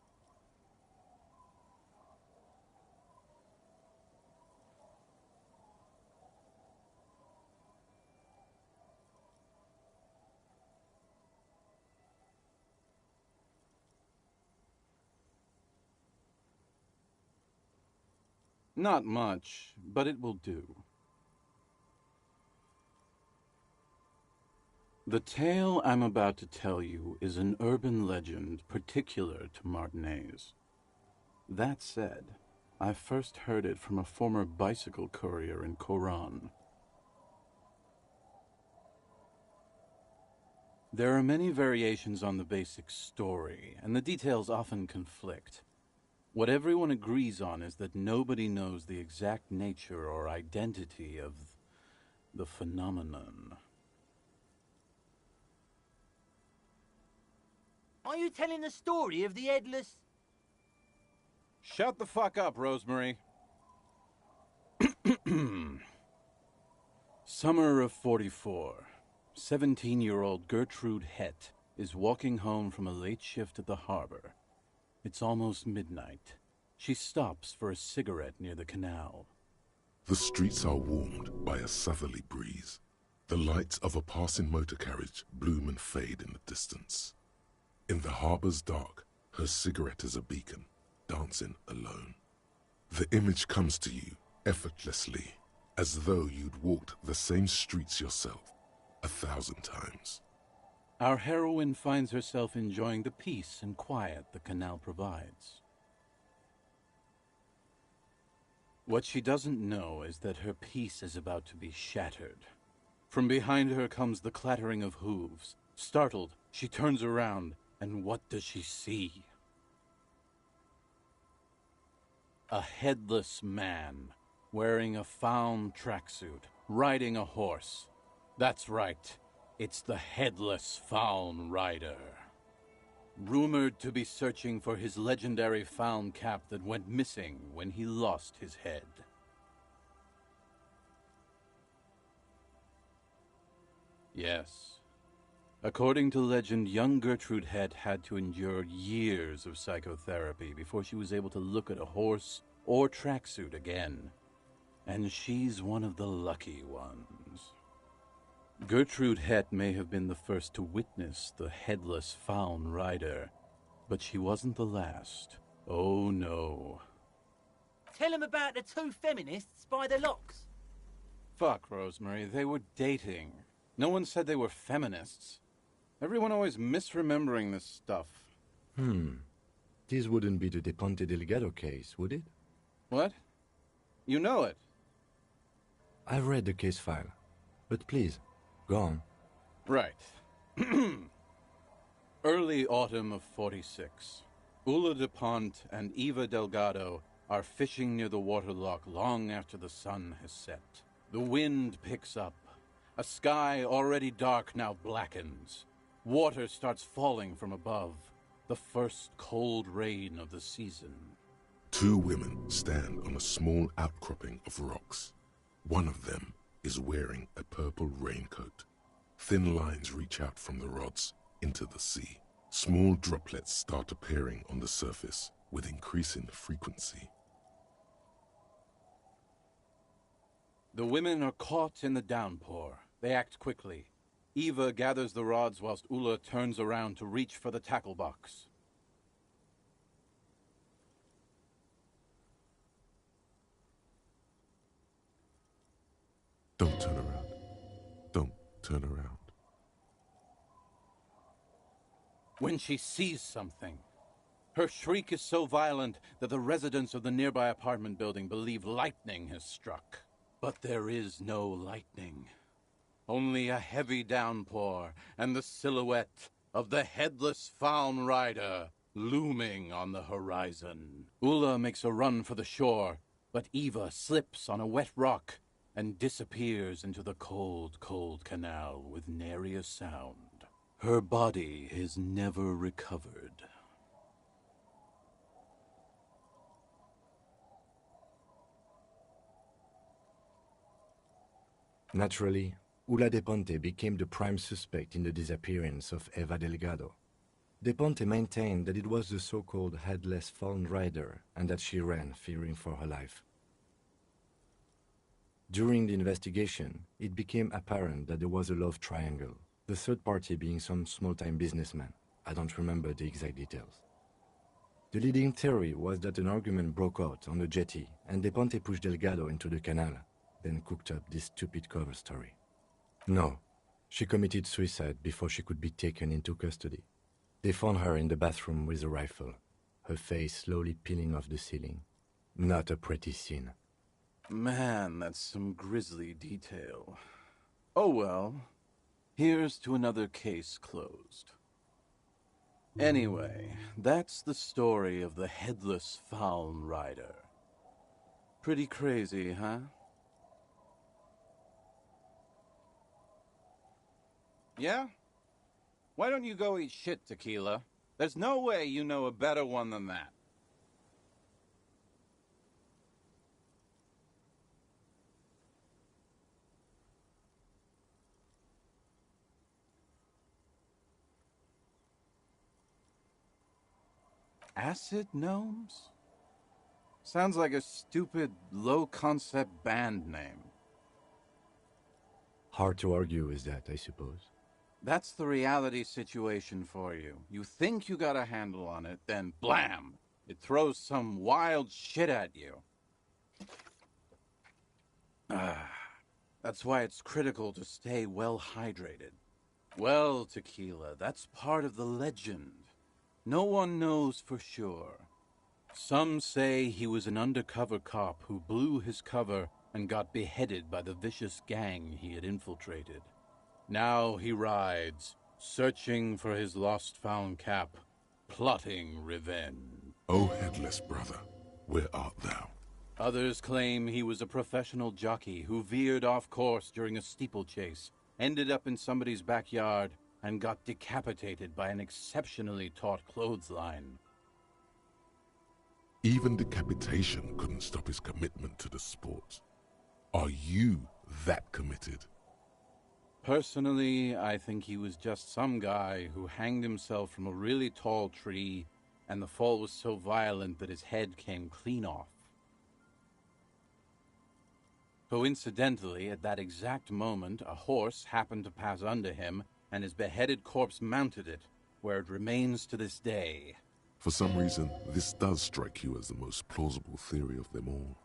Not much, but it will do. The tale I'm about to tell you is an urban legend particular to Martinaise. That said, I first heard it from a former bicycle courier in Coran. There are many variations on the basic story, and the details often conflict. What everyone agrees on is that nobody knows the exact nature or identity of the phenomenon. Are you telling the story of the headless... Shut the fuck up, Rosemary. Summer of 44. 17-year-old Gertrude Het is walking home from a late shift at the harbor. It's almost midnight. She stops for a cigarette near the canal. The streets are warmed by a southerly breeze. The lights of a passing motor carriage bloom and fade in the distance. In the harbor's dark, her cigarette is a beacon, dancing alone. The image comes to you effortlessly, as though you'd walked the same streets yourself 1,000 times. Our heroine finds herself enjoying the peace and quiet the canal provides. What she doesn't know is that her peace is about to be shattered. From behind her comes the clattering of hooves. Startled, she turns around, and what does she see? A headless man, wearing a fawn tracksuit, riding a horse. That's right, it's the Headless Fawn Rider. Rumored to be searching for his legendary fawn cap that went missing when he lost his head. Yes. According to legend, young Gertrude Het had to endure years of psychotherapy before she was able to look at a horse or tracksuit again. And she's one of the lucky ones. Gertrude Het may have been the first to witness the Headless Fawn Rider, but she wasn't the last. Oh no. Tell him about the two feminists by the locks. Fuck, Rosemary, they were dating. No one said they were feminists. Everyone always misremembering this stuff. This wouldn't be the De Ponte Delgado case, would it? What? You know it? I've read the case file, but please, go on. Right. Early autumn of 46. Ulla de Ponte and Eva Delgado are fishing near the waterlock long after the sun has set. The wind picks up. A sky already dark now blackens. Water starts falling from above. The first cold rain of the season. Two women stand on a small outcropping of rocks. One of them is wearing a purple raincoat. Thin lines reach out from the rods into the sea. Small droplets start appearing on the surface with increasing frequency. The women are caught in the downpour. They act quickly. Eva gathers the rods whilst Ulla turns around to reach for the tackle box. Don't turn around. Don't turn around. When she sees something, her shriek is so violent that the residents of the nearby apartment building believe lightning has struck. But there is no lightning. Only a heavy downpour and the silhouette of the Headless Fawn Rider looming on the horizon. Ulla makes a run for the shore, but Eva slips on a wet rock and disappears into the cold, cold canal with nary a sound. Her body is never recovered. Naturally, Ulla de Ponte became the prime suspect in the disappearance of Eva Delgado. De Ponte maintained that it was the so-called Headless Fawn Rider and that she ran, fearing for her life. During the investigation, it became apparent that there was a love triangle, the third party being some small-time businessman. I don't remember the exact details. The leading theory was that an argument broke out on the jetty and De Ponte pushed Delgado into the canal, then cooked up this stupid cover story. No, she committed suicide before she could be taken into custody. They found her in the bathroom with a rifle, her face slowly peeling off the ceiling. Not a pretty scene. Man, that's some grisly detail. Oh well, here's to another case closed. Anyway, that's the story of the Headless Fawn Rider. Pretty crazy, huh? Yeah? Why don't you go eat shit, Tequila? There's no way you know a better one than that. Acid Gnomes? Sounds like a stupid, low-concept band name. Hard to argue with that, I suppose. That's the reality situation for you. You think you got a handle on it, then blam! It throws some wild shit at you. That's why it's critical to stay well hydrated. Well, Tequila, that's part of the legend. No one knows for sure. Some say he was an undercover cop who blew his cover and got beheaded by the vicious gang he had infiltrated. Now he rides, searching for his lost-found cap, plotting revenge. O headless brother, where art thou? Others claim he was a professional jockey who veered off course during a steeplechase, ended up in somebody's backyard, and got decapitated by an exceptionally taut clothesline. Even decapitation couldn't stop his commitment to the sport. Are you that committed? Personally, I think he was just some guy who hanged himself from a really tall tree, and the fall was so violent that his head came clean off. Coincidentally, at that exact moment, a horse happened to pass under him, and his beheaded corpse mounted it, where it remains to this day. For some reason, this does strike you as the most plausible theory of them all.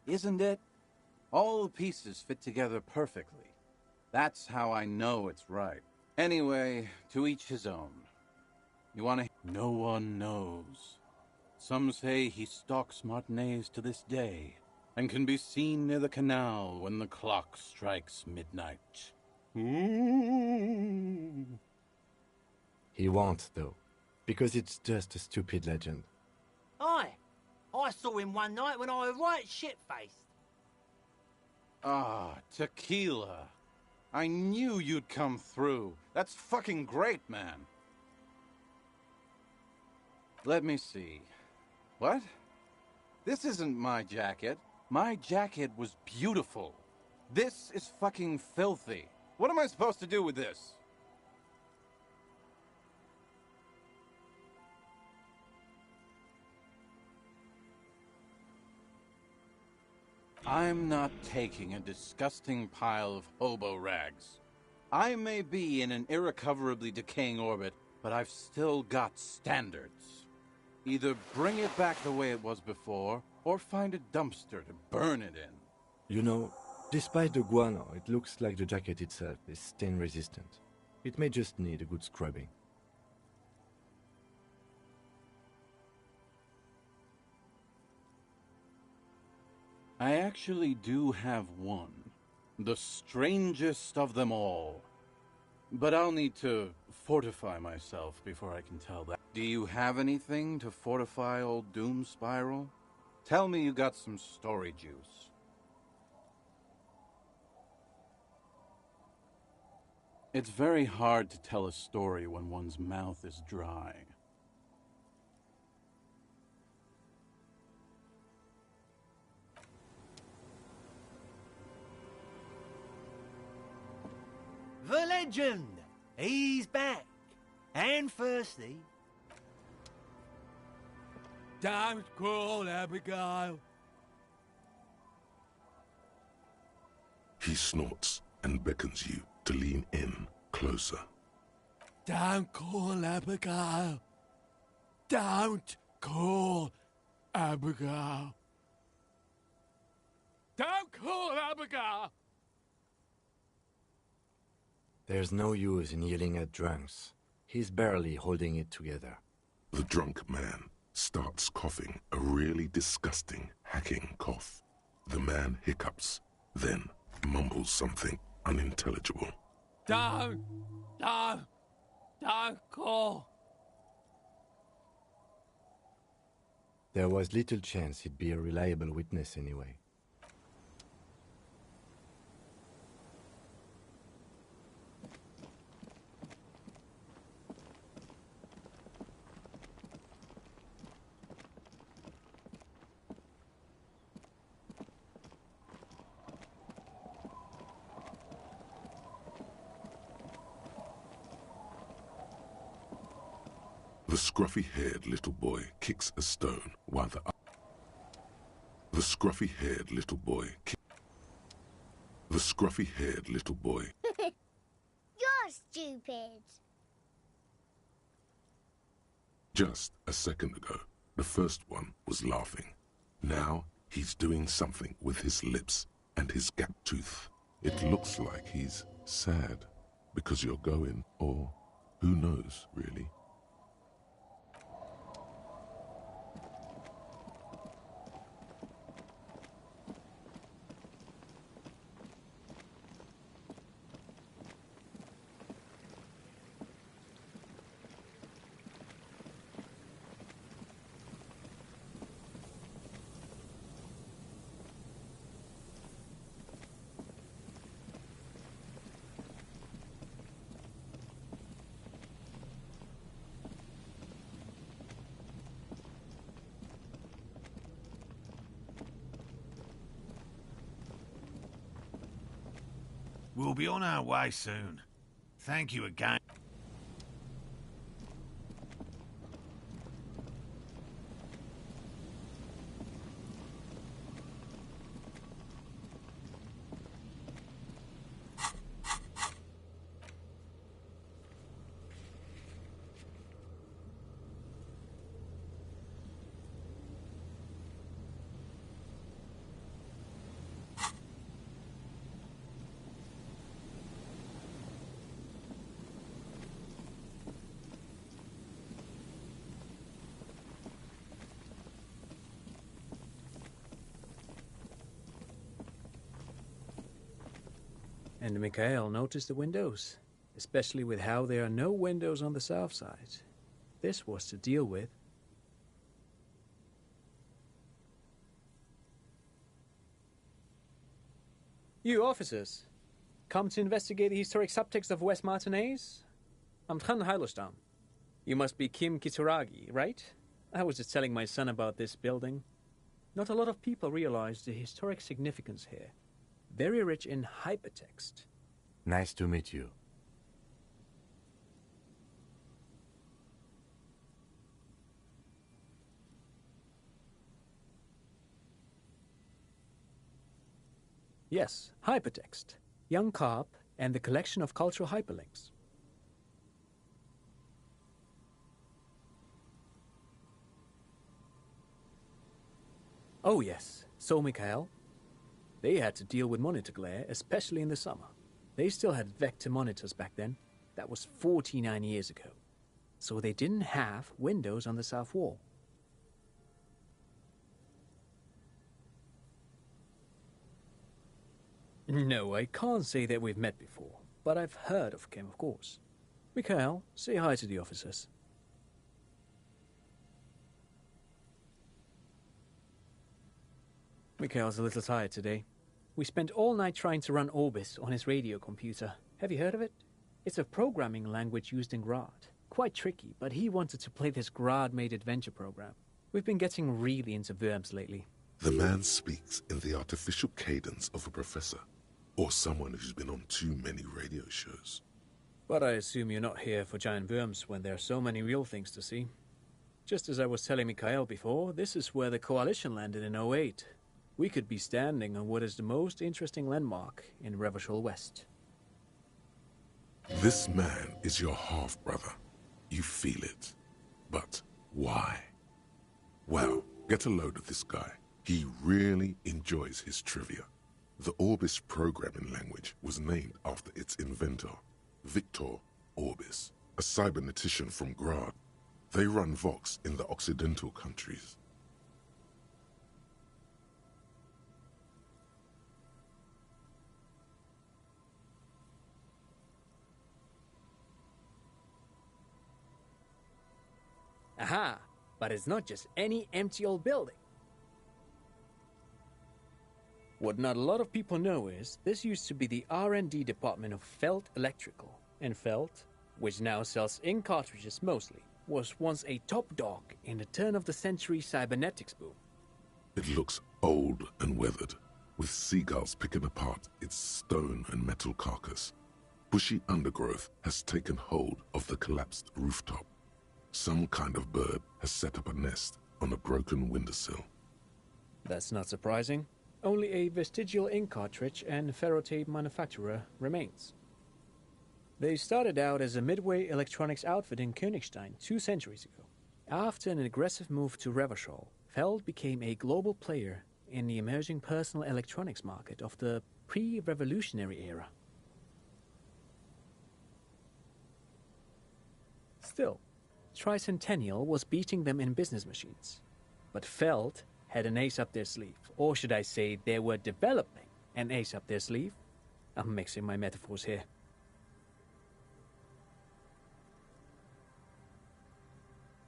Isn't it? All the pieces fit together perfectly. That's how I know it's right. Anyway, to each his own. You wanna... No one knows. Some say he stalks Martinez to this day, and can be seen near the canal when the clock strikes midnight. Ooh. He won't, though, because it's just a stupid legend. Aye. I saw him one night when I was right shit-faced. Ah, Tequila. I knew you'd come through. That's fucking great, man. Let me see. What? This isn't my jacket. My jacket was beautiful. This is fucking filthy. What am I supposed to do with this? I'm not taking a disgusting pile of hobo rags. I may be in an irrecoverably decaying orbit, but I've still got standards. Either bring it back the way it was before, or find a dumpster to burn it in. You know, despite the guano, it looks like the jacket itself is stain-resistant. It may just need a good scrubbing. I actually do have one. The strangest of them all. But I'll need to fortify myself before I can tell that. Do you have anything to fortify old Doom Spiral? Tell me you got some story juice. It's very hard to tell a story when one's mouth is dry. The legend! He's back. And thirsty. Don't call Abigail. He snorts and beckons you to lean in closer. Don't call Abigail. Don't call Abigail. Don't call Abigail. There's no use in yelling at drunks. He's barely holding it together. The drunk man starts coughing a really disgusting, hacking cough. The man hiccups, then mumbles something unintelligible. Don't call. There was little chance he'd be a reliable witness anyway. scruffy-haired little boy kicks a stone while the scruffy-haired little boy You're stupid. Just a second ago, the first one was laughing. Now he's doing something with his lips and his gap tooth. It looks like he's sad because you're going, or who knows, really. We'll be on our way soon. Thank you again. And Mikhail noticed the windows, especially with how there are no windows on the south side. This was to deal with. You officers, come to investigate the historic subtext of West Martinez? I'm Tran Heilostam. You must be Kim Kitsuragi, right? I was just telling my son about this building. Not a lot of people realize the historic significance here. Very rich in hypertext. Nice to meet you. Yes, hypertext. Young Carp and the collection of cultural hyperlinks. Oh yes, so Mikhail. They had to deal with monitor glare, especially in the summer. They still had vector monitors back then. That was 49 years ago. So they didn't have windows on the south wall. No, I can't say that we've met before, but I've heard of Kim, of course. Mikhail, say hi to the officers. Mikhail's a little tired today. We spent all night trying to run Orbis on his radio computer. Have you heard of it? It's a programming language used in Grad. Quite tricky, but he wanted to play this Grad-made adventure program. We've been getting really into Worms lately. The man speaks in the artificial cadence of a professor, or someone who's been on too many radio shows. But I assume you're not here for giant worms when there are so many real things to see. Just as I was telling Mikhail before, this is where the Coalition landed in 08. We could be standing on what is the most interesting landmark in Revachol West. This man is your half-brother. You feel it. But why? Well, get a load of this guy. He really enjoys his trivia. The Orbis programming language was named after its inventor, Victor Orbis, a cybernetician from Grad. They run Vox in the Occidental countries. Aha! But it's not just any empty old building. What not a lot of people know is, this used to be the R&D department of Felt Electrical. And Felt, which now sells ink cartridges mostly, was once a top dog in the turn-of-the-century cybernetics boom. It looks old and weathered, with seagulls picking apart its stone and metal carcass. Bushy undergrowth has taken hold of the collapsed rooftop. Some kind of bird has set up a nest on a broken windowsill. That's not surprising. Only a vestigial ink cartridge and ferrotape manufacturer remains. They started out as a midway electronics outfit in Königstein 2 centuries ago. After an aggressive move to Revachol, Feld became a global player in the emerging personal electronics market of the pre-revolutionary era. Still, Tricentennial was beating them in business machines. But Feld had an ace up their sleeve. Or should I say, they were developing an ace up their sleeve? I'm mixing my metaphors here.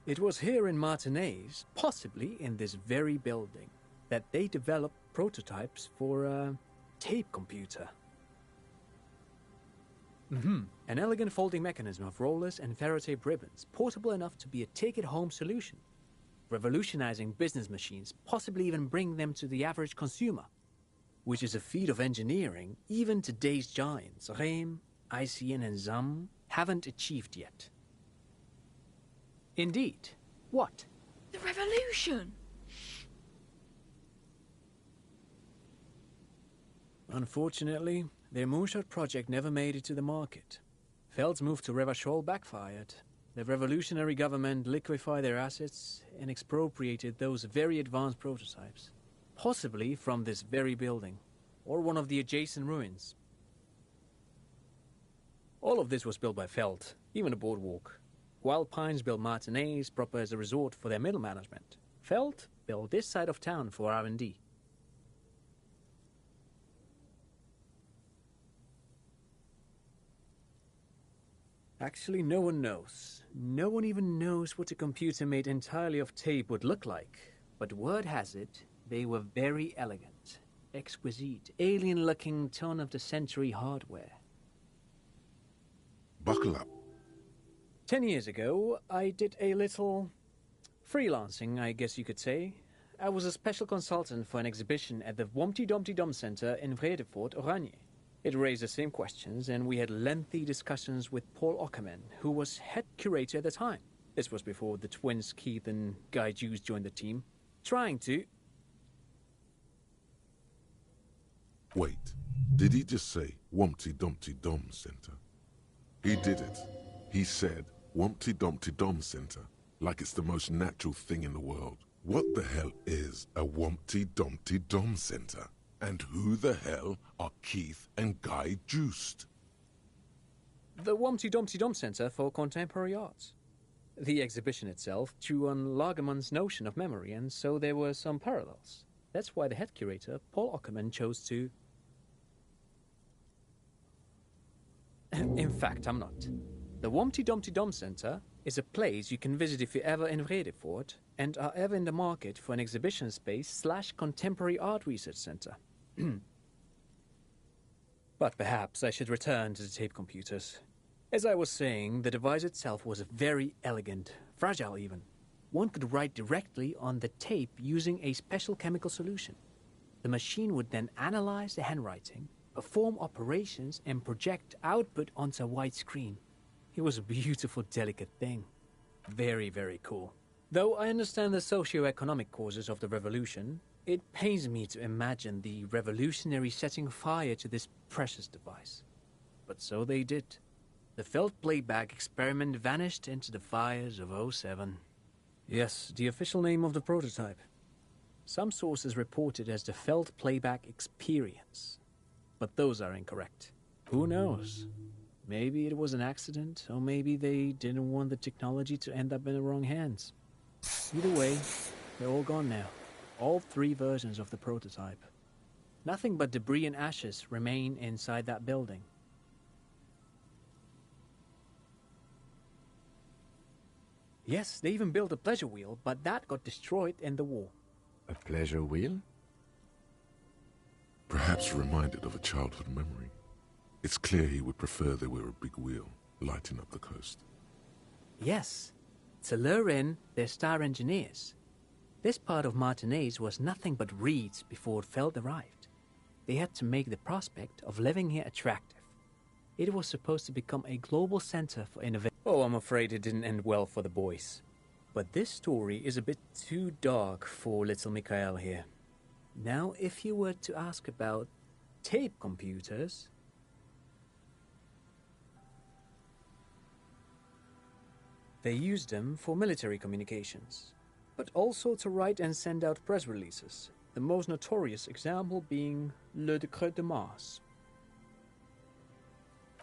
It was here in Martinez, possibly in this very building, that they developed prototypes for a tape computer. An elegant folding mechanism of rollers and ferrotape ribbons, portable enough to be a take-it-home solution, revolutionizing business machines, possibly even bring them to the average consumer, which is a feat of engineering even today's giants, Rehm, ICN and ZAM, haven't achieved yet. Indeed. What? The revolution! Unfortunately, their moonshot project never made it to the market. Feld's move to Revachol backfired. The revolutionary government liquefied their assets and expropriated those very advanced prototypes, possibly from this very building, or one of the adjacent ruins. All of this was built by Feld, even the boardwalk. Wild Pines built Martinez proper as a resort for their middle management. Feld built this side of town for R&D. Actually, no one knows. No one even knows what a computer made entirely of tape would look like. But word has it, they were very elegant, exquisite, alien-looking turn-of-the-century hardware. Buckle up. 10 years ago, I did a little freelancing, I guess you could say. I was a special consultant for an exhibition at the Wompty Dumpty Dum Center in Vredefort, Oranje. It raised the same questions, and we had lengthy discussions with Paul Ockerman, who was head curator at the time. This was before the twins Keith and Guy Juice joined the team, trying to... Wait, did he just say Wompty Dumpty Dum Center? He did it. He said Wompty Dumpty Dum Center, like it's the most natural thing in the world. What the hell is a Wompty Dumpty Dum Center? And who the hell are Keith and Guy Juiced? The Wompty Dumpty Dum Center for Contemporary Arts. The exhibition itself drew on Lagerman's notion of memory, and so there were some parallels. That's why the head curator, Paul Ockerman, chose to... In fact, I'm not. The Wompty Dumpty Dum Center is a place you can visit if you're ever in Vredefort and are ever in the market for an exhibition space / contemporary art research center. But perhaps I should return to the tape computers. As I was saying, the device itself was very elegant, fragile even. One could write directly on the tape using a special chemical solution. The machine would then analyze the handwriting, perform operations, and project output onto a white screen. It was a beautiful, delicate thing. Very, very cool. Though I understand the socio-economic causes of the revolution, it pains me to imagine the revolutionary setting fire to this precious device. But so they did. The Feld playback experiment vanished into the fires of '07. Yes, the official name of the prototype. Some sources report it as the Feld playback experience. But those are incorrect. Who knows? Maybe it was an accident, or maybe they didn't want the technology to end up in the wrong hands. Either way, they're all gone now. All 3 versions of the prototype. Nothing but debris and ashes remain inside that building. Yes, they even built a pleasure wheel, but that got destroyed in the war. A pleasure wheel? Perhaps reminded of a childhood memory. It's clear he would prefer there were a big wheel lighting up the coast. Yes, to lure in their star engineers. This part of Martinez was nothing but reeds before Feld arrived. They had to make the prospect of living here attractive. It was supposed to become a global center for innovation. Oh, I'm afraid it didn't end well for the boys. But this story is a bit too dark for little Mikhail here. Now, if you were to ask about tape computers... They used them for military communications, but also to write and send out press releases, the most notorious example being Le Décret de Mars.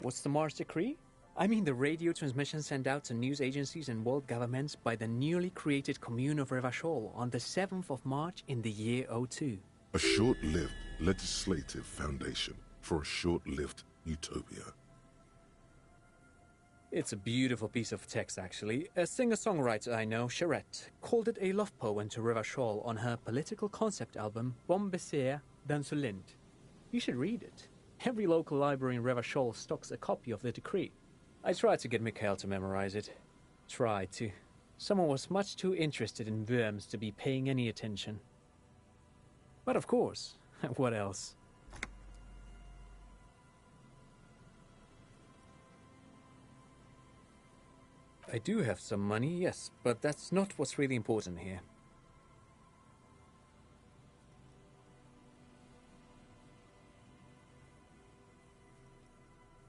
What's the Mars Decree? I mean the radio transmission sent out to news agencies and world governments by the newly created Commune of Revachol on the 7th of March in the year 02. A short-lived legislative foundation for a short-lived utopia. It's a beautiful piece of text, actually. A singer-songwriter I know, Charette, called it a love poem to Revachol on her political concept album, Bon Baiser dans le Lind. You should read it. Every local library in Revachol stocks a copy of the decree. I tried to get Mikhail to memorize it. Tried to. Someone was much too interested in Worms to be paying any attention. But of course, what else? I do have some money, yes, but that's not what's really important here.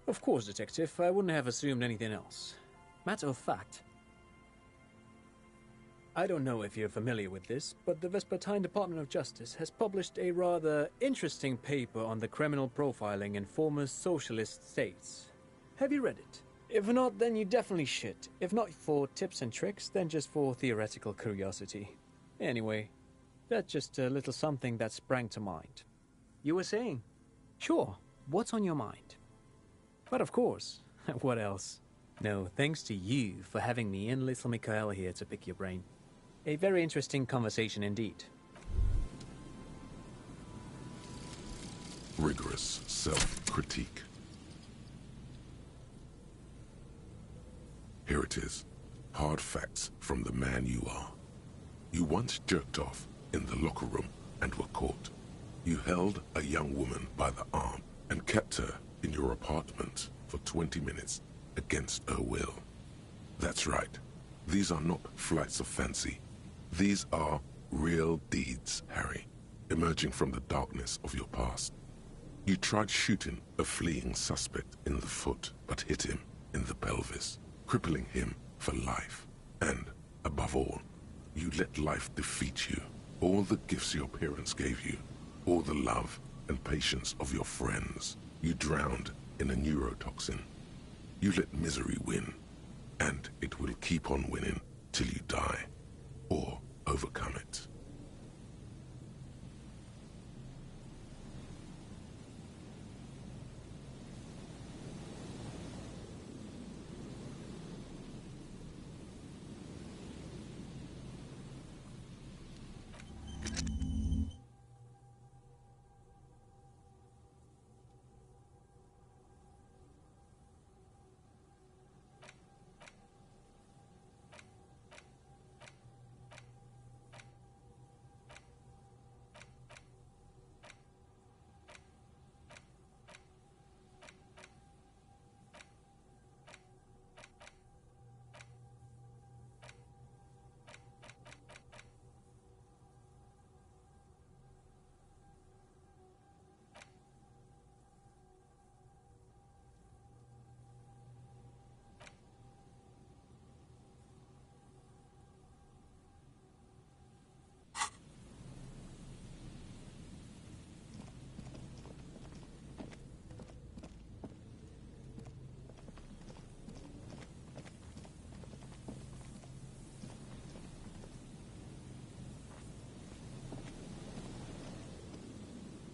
Of course, Detective, I wouldn't have assumed anything else. Matter of fact, I don't know if you're familiar with this, but the Vespertine Department of Justice has published a rather interesting paper on the criminal profiling in former socialist states. Have you read it? If not, then you definitely should. If not for tips and tricks, then just for theoretical curiosity. Anyway, that's just a little something that sprang to mind. You were saying? Sure, what's on your mind? But of course, what else? No, thanks to you for having me and little Mikhail here to pick your brain. A very interesting conversation indeed. Rigorous self-critique. Here it is. Hard facts from the man you are. You once jerked off in the locker room and were caught. You held a young woman by the arm and kept her in your apartment for 20 minutes against her will. That's right. These are not flights of fancy. These are real deeds, Harry, emerging from the darkness of your past. You tried shooting a fleeing suspect in the foot, but hit him in the pelvis, crippling him for life. And, above all, you let life defeat you. All the gifts your parents gave you, all the love and patience of your friends, you drowned in a neurotoxin. You let misery win, and it will keep on winning till you die, or overcome it.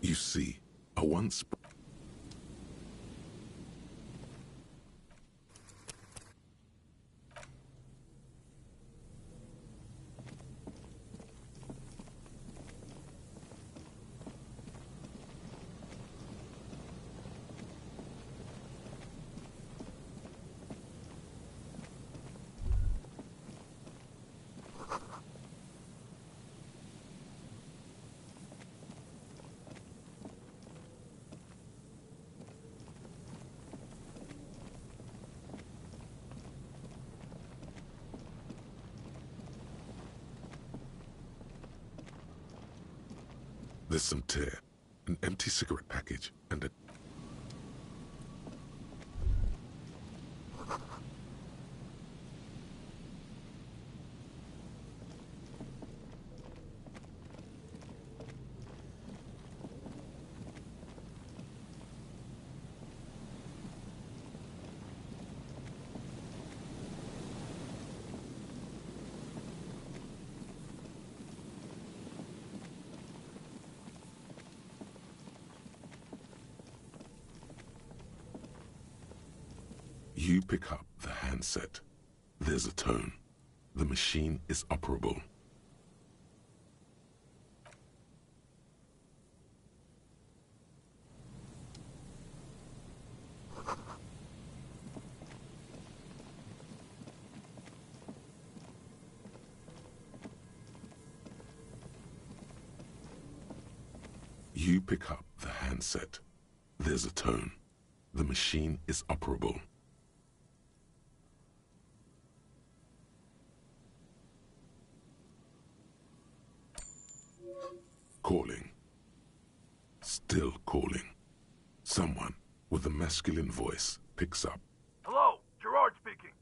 You see, a once... There's some tear, an empty cigarette package, and a... You pick up the handset. There's a tone. The machine is operable. You pick up the handset. There's a tone. The machine is operable. Calling. Still calling. Someone with a masculine voice picks up. Hello, Gerard speaking.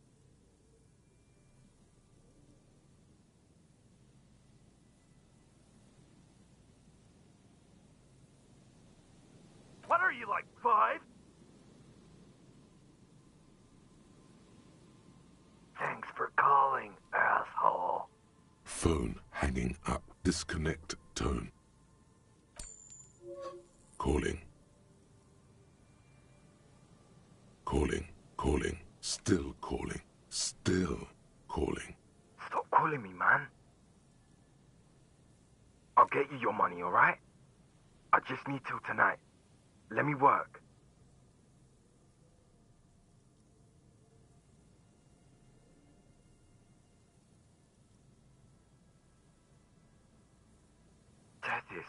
What are you, like 5? Thanks for calling, asshole. Phone hanging up. Disconnect tone. Calling. Calling. Calling. Still calling. Still calling. Stop calling me, man. I'll get you your money, alright? I just need till tonight. Let me work. Tethys.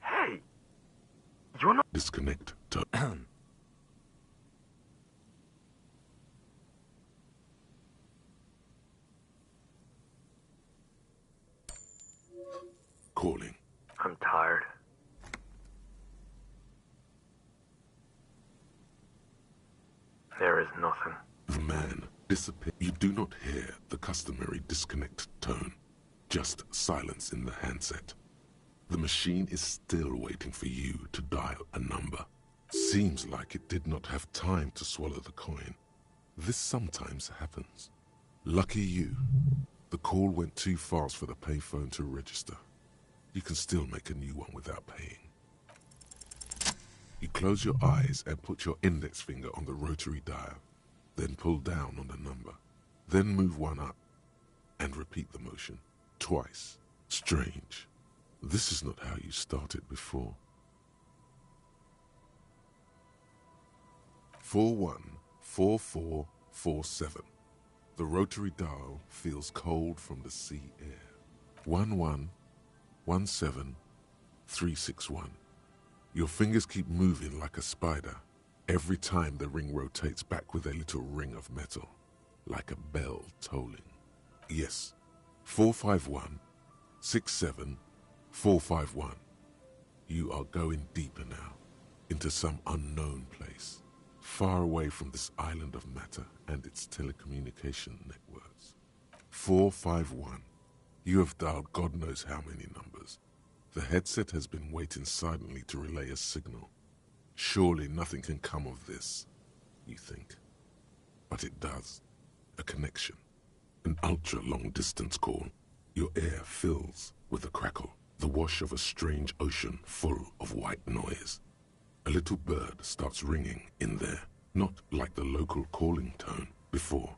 Hey! You're not... Disconnect tone. Calling. I'm tired. There is nothing. The man disappears. You do not hear the customary disconnect tone. Just silence in the handset. The machine is still waiting for you to dial a number. Seems like it did not have time to swallow the coin. This sometimes happens. Lucky you. The call went too fast for the payphone to register. You can still make a new one without paying. You close your eyes and put your index finger on the rotary dial. Then pull down on the number. Then move one up. And repeat the motion. Twice. Strange. This is not how you started before. 414447. The rotary dial feels cold from the sea air. 1117361. Your fingers keep moving like a spider. Every time the ring rotates back with a little ring of metal, like a bell tolling. Yes, 451-67451. You are going deeper now, into some unknown place, far away from this island of matter and its telecommunication networks. 451. You have dialed God knows how many numbers. The headset has been waiting silently to relay a signal. Surely nothing can come of this, you think. But it does. A connection. An ultra-long-distance call. Your air fills with a crackle, the wash of a strange ocean full of white noise. A little bird starts ringing in there, not like the local calling tone before.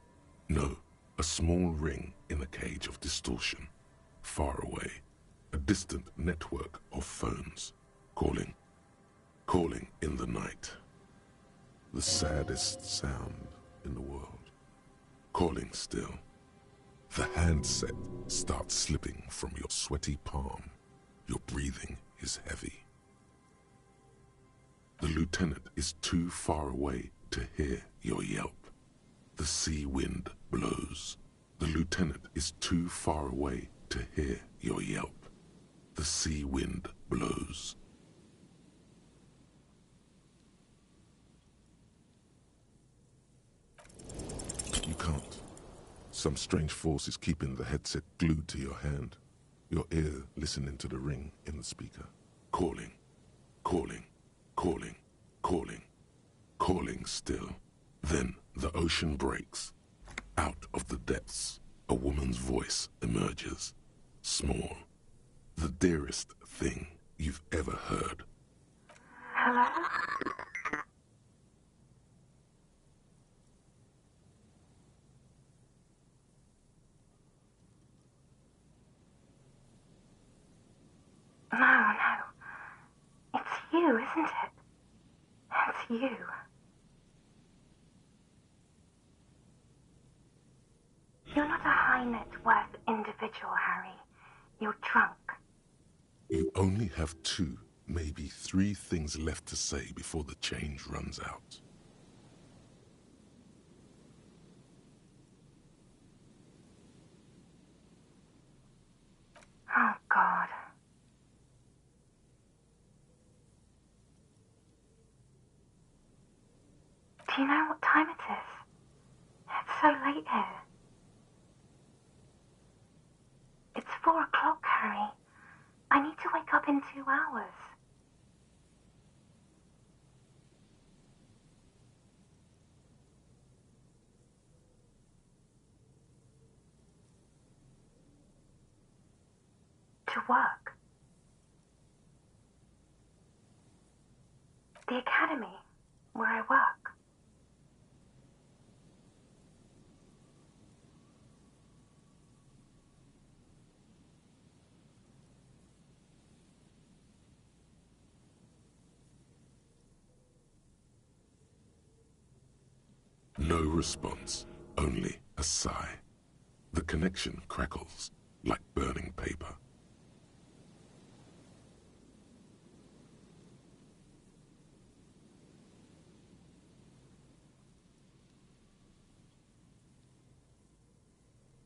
No, a small ring in a cage of distortion, far away. A distant network of phones, calling in the night. The saddest sound in the world. Calling still. The handset starts slipping from your sweaty palm. Your breathing is heavy. The lieutenant is too far away to hear your yelp. The sea wind blows. The lieutenant is too far away to hear your yelp. The sea wind blows. You can't. Some strange force is keeping the headset glued to your hand. Your ear listening to the ring in the speaker. Calling, calling, calling, calling, calling still. Then the ocean breaks. Out of the depths, a woman's voice emerges. Small. The dearest thing you've ever heard. Hello? No, no. It's you, isn't it? It's you. You're not a high net worth individual, Harry. You're drunk. You only have 2, maybe 3 things left to say before the change runs out. Oh, God. Do you know what time it is? It's so late here. It's 4 o'clock, Harry. I need to wake up in 2 hours. To work. The academy, where I work. No response, only a sigh. The connection crackles like burning paper.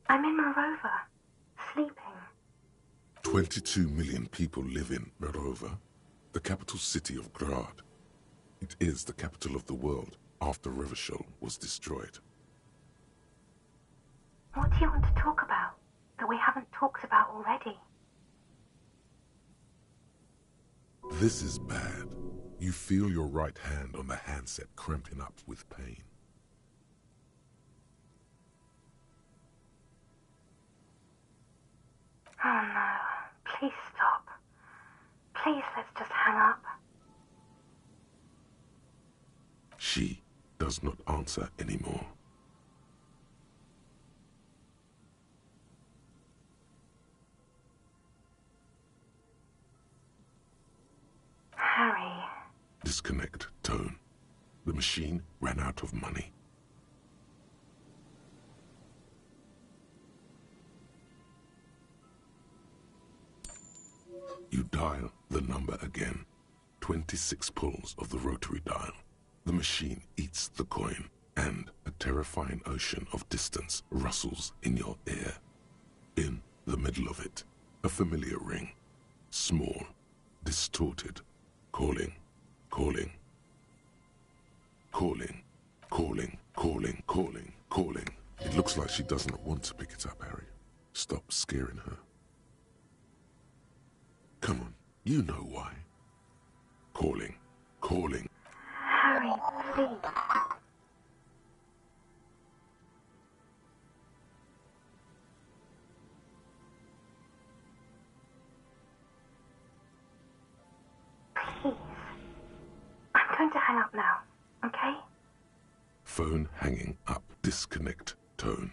I'm in Morova, sleeping. 22 million people live in Morova, the capital city of Grad. It is the capital of the world after Revachol was destroyed. What do you want to talk about that we haven't talked about already? This is bad. You feel your right hand on the handset cramping up with pain. Oh no, please stop. Please, let's just hang up. She does not answer anymore. Harry. Disconnect tone. The machine ran out of money. You dial the number again. 26 pulls of the rotary dial. The machine eats the coin, and a terrifying ocean of distance rustles in your ear. In the middle of it, a familiar ring. Small, distorted, calling, calling, calling, calling, calling, calling, calling. It looks like she does not want to pick it up, Harry. Stop scaring her. Come on, you know why. Calling, calling. Harry, please. Please. I'm going to hang up now, okay? Phone hanging up. Disconnect tone.